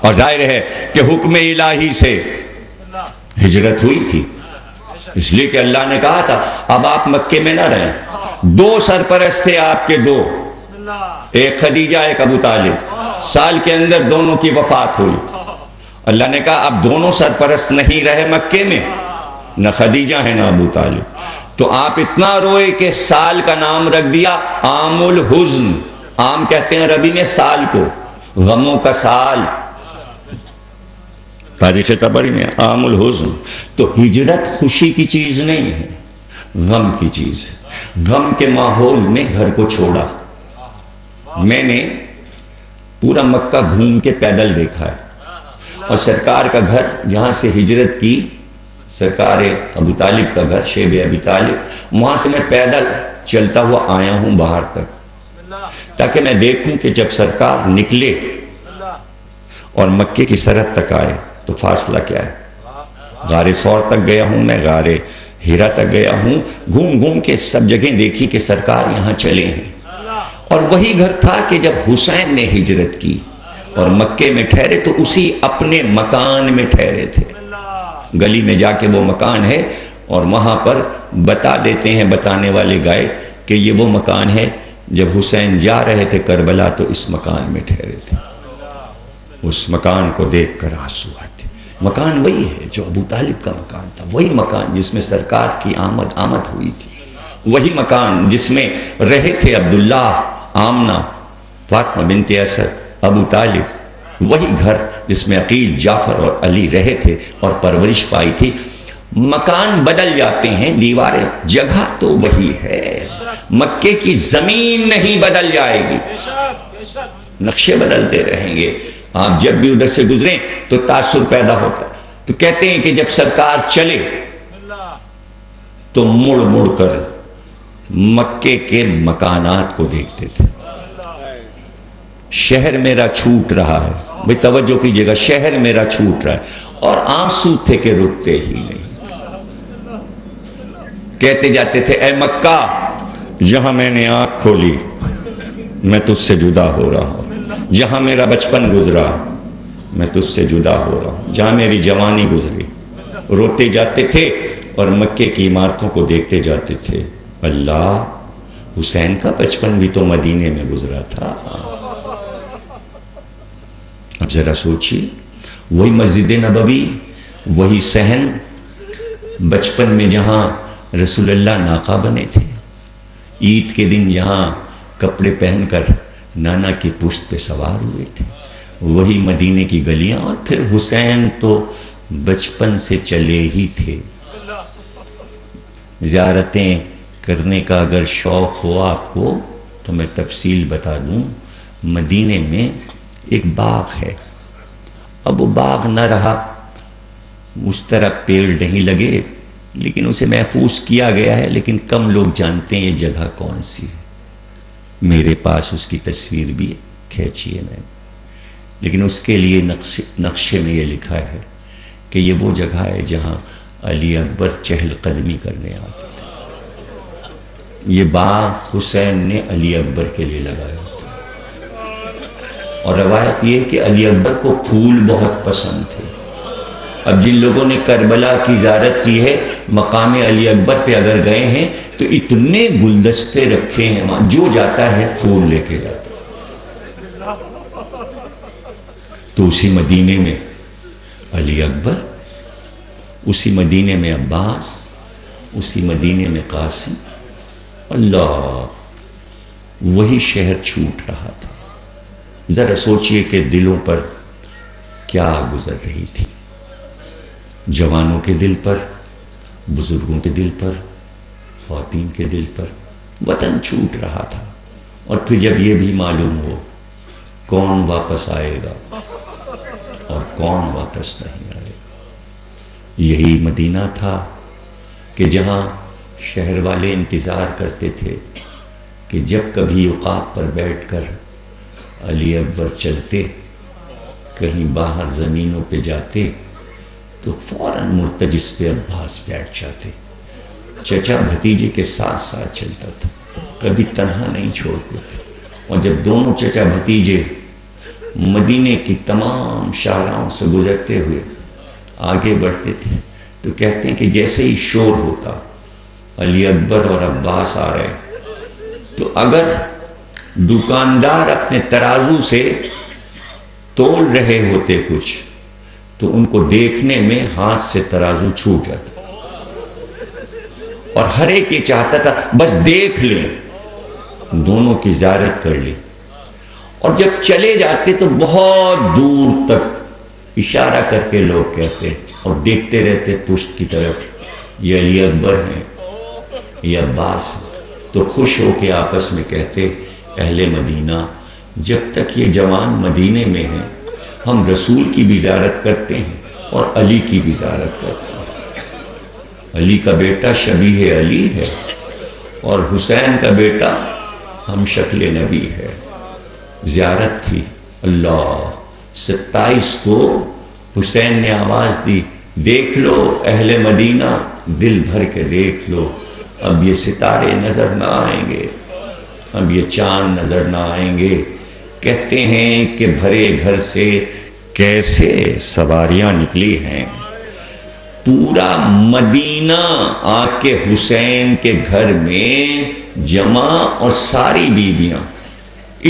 اور ظاہر ہے کہ حکم الہی سے ہجرت ہوئی تھی، اس لیے کہ اللہ نے کہا تھا اب آپ مکے میں نہ رہیں۔ 2 سرپرست تھے آپ کے، 2، ایک خدیجہ ایک ابو طالب، سال کے اندر دونوں کی وفات ہوئی۔ اللہ نے کہا اب دونوں سرپرست نہیں رہے مکے میں، نہ خدیجہ ہے نہ ابو طالب، تو آپ اتنا روئے کہ سال کا نام رکھ دیا عام الحزن۔ عام کہتے ہیں عربی میں سال کو، غموں کا سال، تاریخ طبری میں عام الحزن۔ تو ہجرت خوشی کی چیز نہیں ہے، غم کی چیز ہے۔ غم کے ماحول میں گھر کو چھوڑا۔ میں نے پورا مکہ گھوم کے پیدل دیکھا ہے، اور سرکار کا گھر جہاں سے ہجرت کی، سرکار ابو طالب کا گھر شیب ابی طالب، وہاں سے میں پیدل چلتا ہوا آیا ہوں باہر تک، تاکہ میں دیکھوں کہ جب سرکار نکلے اور مکے کی سرحد تک آئے تو فاصلہ کیا ہے۔ غار ثور تک گیا ہوں میں، غار ہیرا تک گیا ہوں، گھوم گھوم کے سب جگہیں دیکھی کہ سرکار یہاں چلے ہیں۔ اور وہی گھر تھا کہ جب حسین نے ہجرت کی اور مکے میں ٹھہرے تو اسی اپنے مکان میں ٹھہرے تھے۔ گلی میں جا کے وہ مکان ہے، اور وہاں پر بتا دیتے ہیں بتانے والے گائیڈ کہ یہ وہ مکان ہے جب حسین جا رہے تھے کربلا تو اس مکان میں ٹھہرے تھے۔ اس مکان کو دیکھ کر آنسو آتے۔ مکان وہی ہے جو ابو طالب کا مکان تھا، وہی مکان جس میں سرکار کی آمد ہوئی تھی، وہی مکان جس میں رہے تھے عبداللہ، آمنہ، فاطمہ بنت اسد، ابو طالب، وہی گھر جس میں عقیل، جعفر اور علی رہے تھے اور پرورش پائی تھی۔ مکان بدل جاتے ہیں، دیواریں، جگہ تو وہی ہے، مکے کی زمین نہیں بدل جائے گی، نقشے بدلتے رہیں گے۔ آپ جب بھی ادھر سے گزریں تو تاثر پیدا ہوتا ہے۔ تو کہتے ہیں کہ جب سرکار چلے تو مڑ مڑ کر مکے کے مکانات کو دیکھتے تھے۔ شہر میرا چھوٹ رہا ہے، بھئی توجہ کیجئے گا، شہر میرا چھوٹ رہا ہے، اور آنسو تھے کہ رکتے ہی نہیں۔ کہتے جاتے تھے اے مکہ، جہاں میں نے آنکھ کھولی میں تجھ سے جدا ہو رہا ہوں، جہاں میرا بچپن گزرا میں تجھ سے جدا ہو رہا ہوں، جہاں میری جوانی گزری۔ روتے جاتے تھے اور مکے کی عمارتوں کو دیکھتے جاتے تھے، اللہ، حسین کا بچپن بھی تو مدینے میں گزرا تھا۔ اب ذرا سوچیے، وہی مسجد نبوی، وہی صحن، بچپن میں جہاں رسول اللہ ناقہ بنے تھے، عید کے دن جہاں کپڑے پہن کر نانا کی پشت پہ سوار ہوئے تھے، وہی مدینے کی گلیاں، اور پھر حسین تو بچپن سے چلے ہی تھے۔ زیارتیں کرنے کا اگر شوق ہو آپ کو تو میں تفصیل بتا دوں، مدینے میں ایک باغ ہے، اب وہ باغ نہ رہا اس طرح پیڑ نہیں لگے، لیکن اسے محفوظ کیا گیا ہے، لیکن کم لوگ جانتے ہیں یہ جگہ کون سی ہے۔ میرے پاس اس کی تصویر بھی کھینچی ہے میں نے، لیکن اس کے لیے نقشے میں یہ لکھا ہے کہ یہ وہ جگہ ہے جہاں علی اکبر چہل قدمی کرنے آتے تھے۔ یہ باغ حسین نے علی اکبر کے لیے لگایا تھا، اور روایت یہ کہ علی اکبر کو پھول بہت پسند تھے۔ اب جن لوگوں نے کربلا کی زیارت کی ہے، مقام علی اکبر پہ اگر گئے ہیں تو اتنے گلدستے رکھے ہیں وہاں، جو جاتا ہے پھول لے کے جاتا ہے۔ تو اسی مدینے میں علی اکبر، اسی مدینے میں عباس، اسی مدینے میں قاسم، اللہ، وہی شہر چھوٹ رہا تھا۔ ذرا سوچئے کہ دلوں پر کیا گزر رہی تھی، جوانوں کے دل پر، بزرگوں کے دل پر، خواتین کے دل پر وطن چھوٹ رہا تھا۔ اور پھر جب یہ بھی معلوم ہو کون واپس آئے گا اور کون واپس نہیں آئے گا۔ یہی مدینہ تھا کہ جہاں شہر والے انتظار کرتے تھے کہ جب کبھی عقاب پر بیٹھ کر علی اکبر چلتے، کہیں باہر زمینوں پہ جاتے تو فوراً مرتجس پہ عباس بیٹھ جاتے۔ چچا بھتیجے کے ساتھ ساتھ چلتا تھا، کبھی تنہا نہیں چھوڑتے تھے۔ اور جب دونوں چچا بھتیجے مدینے کی تمام شاہراہوں سے گزرتے ہوئے آگے بڑھتے تھے تو کہتے ہیں کہ جیسے ہی شور ہوتا علی اکبر اور عباس آ رہے، تو اگر دکاندار اپنے ترازو سے تول رہے ہوتے کچھ تو ان کو دیکھنے میں ہاتھ سے ترازو چھوٹ جاتا، اور ہر ایک یہ چاہتا تھا بس دیکھ لیں، دونوں کی زیارت کر لی۔ اور جب چلے جاتے تو بہت دور تک اشارہ کر کے لوگ کہتے اور دیکھتے رہتے پشت کی طرف، یہ علی اکبر ہیں، یہ عباس ہیں۔ تو خوش ہو کے آپس میں کہتے، اہل مدینہ، جب تک یہ جوان مدینے میں ہیں ہم رسول کی بھی زیارت کرتے ہیں اور علی کی بھی زیارت کرتے ہیں۔ علی کا بیٹا شبیہ علی ہے اور حسین کا بیٹا ہم شکل نبی ہے۔ زیارت تھی، اللہ، 27 کو حسین نے آواز دی، دیکھ لو اہل مدینہ، دل بھر کے دیکھ لو، اب یہ ستارے نظر نہ آئیں گے، اب یہ چاند نظر نہ آئیں گے۔ کہتے ہیں کہ بھرے گھر سے کیسے سواریاں نکلی ہیں، پورا مدینہ آ کے حسین کے گھر میں جمع، اور ساری بیویاں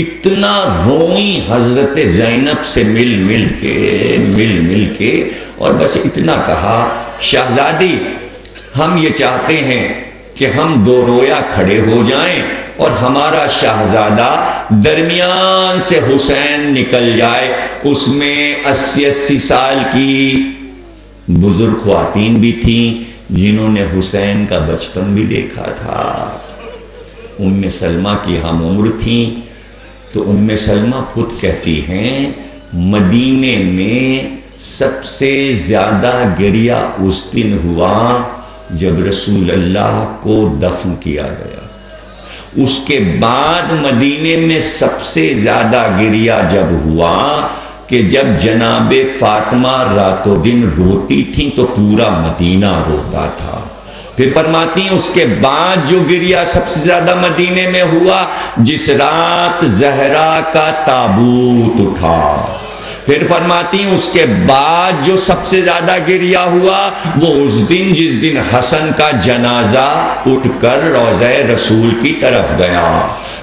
اتنا روئی حضرت زینب سے مل مل کے اور بس اتنا کہا، شہزادی ہم یہ چاہتے ہیں کہ ہم دو رویا کھڑے ہو جائیں اور ہمارا شہزادہ درمیان سے حسین نکل جائے۔ اس میں 80 سال کی بزرگ خواتین بھی تھیں جنہوں نے حسین کا بچپن بھی دیکھا تھا۔ ام سلمہ کی ہم عمر تھیں، تو ام سلمہ خود کہتی ہیں مدینے میں سب سے زیادہ گریہ اس دن ہوا جب رسول اللہ کو دفن کیا گیا۔ اس کے بعد مدینے میں سب سے زیادہ گریہ جب ہوا کہ جب جناب فاطمہ رات و دن روتی تھیں تو پورا مدینہ روتا تھا۔ پھر فرماتی ہیں اس کے بعد جو گریہ سب سے زیادہ مدینے میں ہوا جس رات زہرا کا تابوت اٹھا۔ پھر فرماتی ہیں اس کے بعد جو سب سے زیادہ گریہ ہوا وہ اس دن جس دن حسن کا جنازہ اٹھ کر روضہ رسول کی طرف گیا۔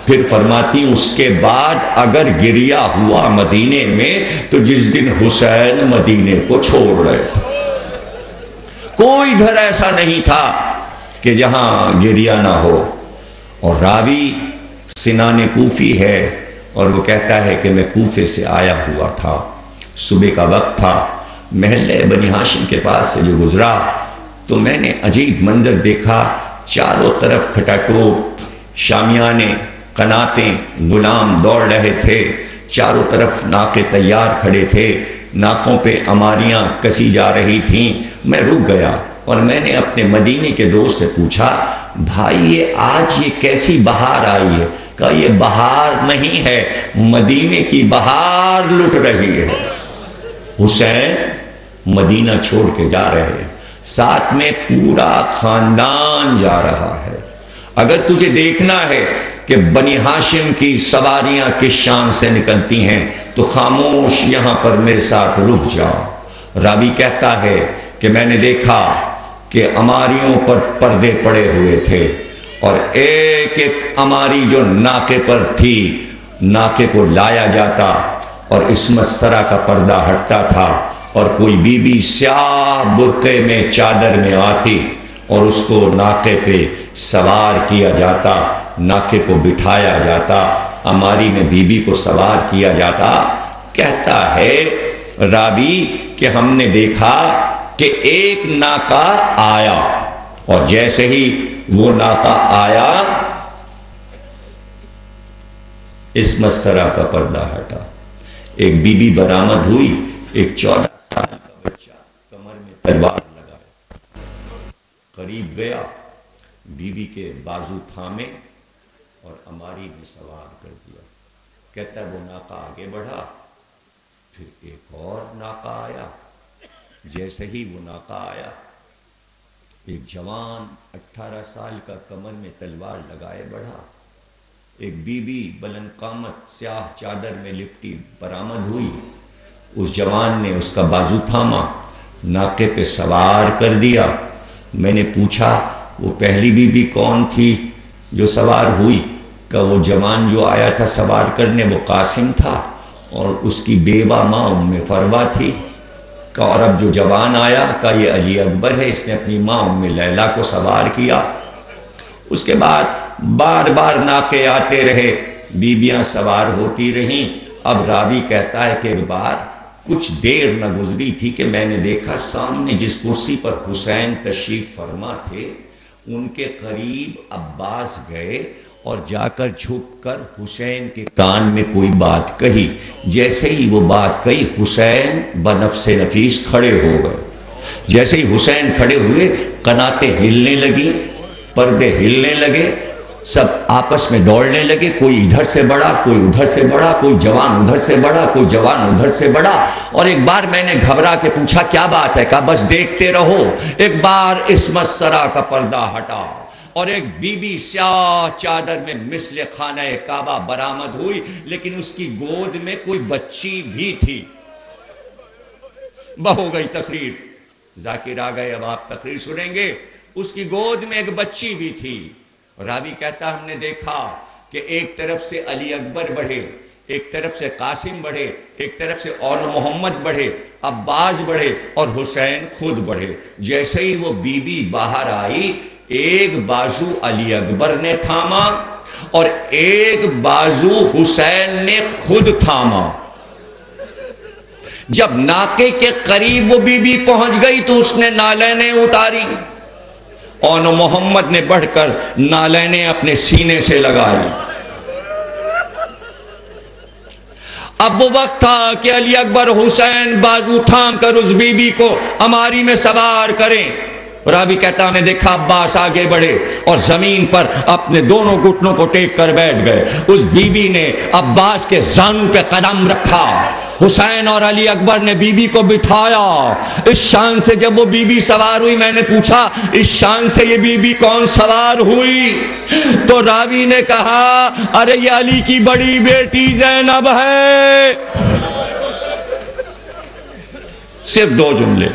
پھر فرماتی ہیں اس کے بعد اگر گریہ ہوا مدینے میں تو جس دن حسین مدینے کو چھوڑ رہے تھے۔ کوئی گھر ایسا نہیں تھا کہ جہاں گریہ نہ ہو۔ اور راوی سنان کوفی ہے اور وہ کہتا ہے کہ میں کوفے سے آیا ہوا تھا، صبح کا وقت تھا، محلے بنی ہاشم کے پاس سے جو گزرا تو میں نے عجیب منظر دیکھا، چاروں طرف کھٹاٹوپ، شامیانے، قناتیں، غلام دوڑ رہے تھے، چاروں طرف ناقے تیار کھڑے تھے، ناکوں پہ اماریاں کسی جا رہی تھیں، میں رک گیا اور میں نے اپنے مدینے کے دوست سے پوچھا، بھائی یہ آج یہ کیسی بہار آئی ہے؟ کہا یہ بہار نہیں ہے، مدینے کی بہار لٹ رہی ہے۔ حسین مدینہ چھوڑ کے جا رہے ہیں، ساتھ میں پورا خاندان جا رہا ہے۔ اگر تجھے دیکھنا ہے کہ بنی ہاشم کی سواریاں کس شان سے نکلتی ہیں تو خاموش یہاں پر میرے ساتھ رک جاؤ۔ راوی کہتا ہے کہ میں نے دیکھا کہ اماریوں پر پردے پڑے ہوئے تھے اور ایک ایک اماری جو ناکے پر تھی، ناکے کو لایا جاتا اور عصمت سرا کا پردہ ہٹتا تھا اور کوئی بی بی سیاہ برقعے میں چادر میں آتی اور اس کو ناکے پہ سوار کیا جاتا، ناکے کو بٹھایا جاتا، اماری میں بی بی کو سوار کیا جاتا۔ کہتا ہے راوی کہ ہم نے دیکھا کہ ایک ناکا آیا اور جیسے ہی وہ ناکا آیا عصمت سرا کا پردہ ہٹا، ایک بی بی برآمد ہوئی، ایک 14 سال کا بچہ کمر میں تلوار لگائے، قریب گیا، بی بی کے بازو تھامے اور اماری میں سوار کر دیا۔ کہتا ہے وہ ناکا آگے بڑھا، پھر ایک اور ناکا آیا، جیسے ہی وہ ناکا آیا ایک جوان 18 سال کا کمر میں تلوار لگائے بڑھا، ایک بی بی بلند قامت سیاہ چادر میں لپٹی برآمد ہوئی، اس جوان نے اس کا بازو تھاما، ناکے پہ سوار کر دیا۔ میں نے پوچھا وہ پہلی بی بی کون تھی جو سوار ہوئی؟ کہ وہ جوان جو آیا تھا سوار کرنے وہ قاسم تھا اور اس کی بیوہ ماں ام فروا تھی۔ کہ اور اب جو جوان آیا کہ یہ علی اکبر ہے، اس نے اپنی ماں ام لیلہ کو سوار کیا۔ اس کے بعد بار بار ناکے آتے رہے، بیبیاں سوار ہوتی رہیں۔ اب راوی کہتا ہے کہ ایک بار کچھ دیر نہ گزری تھی کہ میں نے دیکھا سامنے جس کرسی پر حسین تشریف فرما تھے ان کے قریب عباس گئے اور جا کر جھک کر حسین کے کان میں کوئی بات کہی۔ جیسے ہی وہ بات کہی حسین بنفس نفیس کھڑے ہو گئے۔ جیسے ہی حسین کھڑے ہوئے قناتیں ہلنے لگی، پردے ہلنے لگے، سب آپس میں دوڑنے لگے، کوئی ادھر سے بڑھا، کوئی ادھر سے بڑھا، کوئی جوان ادھر سے بڑھا، کوئی جوان ادھر سے بڑھا۔ اور ایک بار میں نے گھبرا کے پوچھا کیا بات ہے؟ کہا بس دیکھتے رہو۔ ایک بار عصمت سرا کا پردہ ہٹا اور ایک بی بی سیاہ چادر میں مثل خانہ کعبہ برآمد ہوئی، لیکن اس کی گود میں کوئی بچی بھی تھی۔ ہو گئی تقریر، ذاکر آ گئے، اب آپ تقریر سنیں گے۔ اس کی گود میں ایک بچی بھی تھی۔ راوی کہتا ہم نے دیکھا کہ ایک طرف سے علی اکبر بڑھے، ایک طرف سے قاسم بڑھے، ایک طرف سے اول محمد بڑھے، عباس بڑھے اور حسین خود بڑھے۔ جیسے ہی وہ بی بی باہر آئی ایک بازو علی اکبر نے تھاما اور ایک بازو حسین نے خود تھاما۔ جب ناکے کے قریب وہ بی بی پہنچ گئی تو اس نے نالینیں اتاری، اول محمد نے بڑھ کر نالینیں اپنے سینے سے لگائی۔ اب وہ وقت تھا کہ علی اکبر حسین بازو تھام کر اس بی بی کو اماری میں سوار کریں۔ راوی کہتا نے دیکھا عباس آگے بڑھے اور زمین پر اپنے دونوں گھٹنوں کو ٹیک کر بیٹھ گئے۔ اس بی بی نے عباس کے زانوں پہ قدم رکھا، حسین اور علی اکبر نے بی بی کو بٹھایا۔ اس شان سے جب وہ بی بی سوار ہوئی میں نے پوچھا اس شان سے یہ بی بی کون سوار ہوئی؟ تو راوی نے کہا ارے یہ علی کی بڑی بیٹی زینب ہے۔ صرف 2 جملے،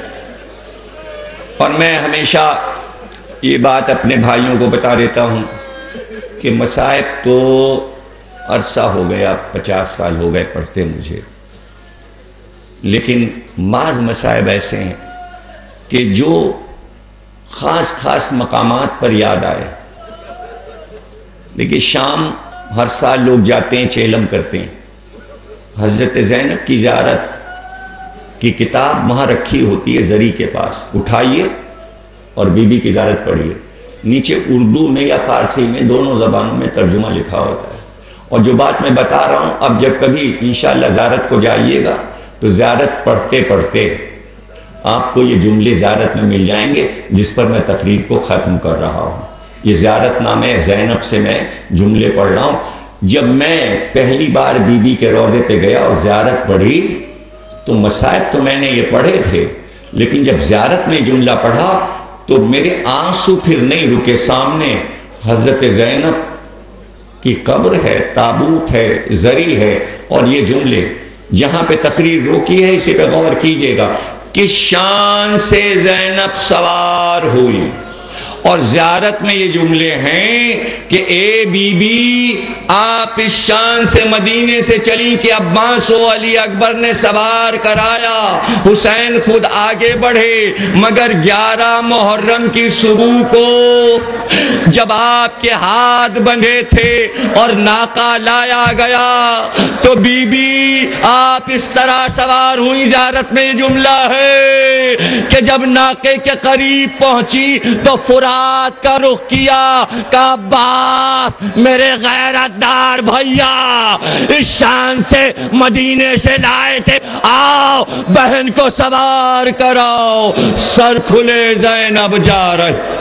اور میں ہمیشہ یہ بات اپنے بھائیوں کو بتا دیتا ہوں کہ مصائب تو عرصہ ہو گیا، 50 سال ہو گئے پڑھتے مجھے، لیکن بعض مصائب ایسے ہیں کہ جو خاص خاص مقامات پر یاد آئے۔ دیکھیے شام ہر سال لوگ جاتے ہیں، چیلم کرتے ہیں۔ حضرت زینب کی زیارت کی کتاب وہاں رکھی ہوتی ہے زری کے پاس، اٹھائیے اور بی بی کی زیارت پڑھیے۔ نیچے اردو میں یا فارسی میں دونوں زبانوں میں ترجمہ لکھا ہوتا ہے۔ اور جو بات میں بتا رہا ہوں اب جب کبھی انشاءاللہ زیارت کو جائیے گا تو زیارت پڑھتے پڑھتے آپ کو یہ جملے زیارت میں مل جائیں گے جس پر میں تقریر کو ختم کر رہا ہوں. یہ زیارت نامہ زینب سے میں جملے پڑھ رہا ہوں. جب میں پہلی بار بی بی کے روضے پہ گیا اور زیارت پڑھی تو مصائب تو میں نے یہ پڑھے تھے، لیکن جب زیارت میں جملہ پڑھا تو میرے آنسو پھر نہیں رکے. سامنے حضرت زینب کی قبر ہے، تابوت ہے، زری ہے، اور یہ جملے یہاں پہ تقریر روکی ہے، اسی پہ غور کیجئے گا. کس شان سے زینب سوار ہوئی. اور زیارت میں یہ جملے ہیں کہ اے بی بی آپ اس شان سے مدینے سے چلی کہ عباس و علی اکبر نے سوار کرایا، حسین خود آگے بڑھے، مگر 11 محرم کی صبح کو جب آپ کے ہاتھ بندھے تھے اور ناقہ لایا گیا تو بی بی آپ اس طرح سوار ہوئی. زیارت میں یہ جملہ ہے کہ جب ناقے کے قریب پہنچی تو فرات کا رخ کیا کہ عباس میرے غیرت دار بھیا اس شان سے مدینے سے لائے تھے، آؤ بہن کو سوار کراؤ. سر کھلے زینب جا رہے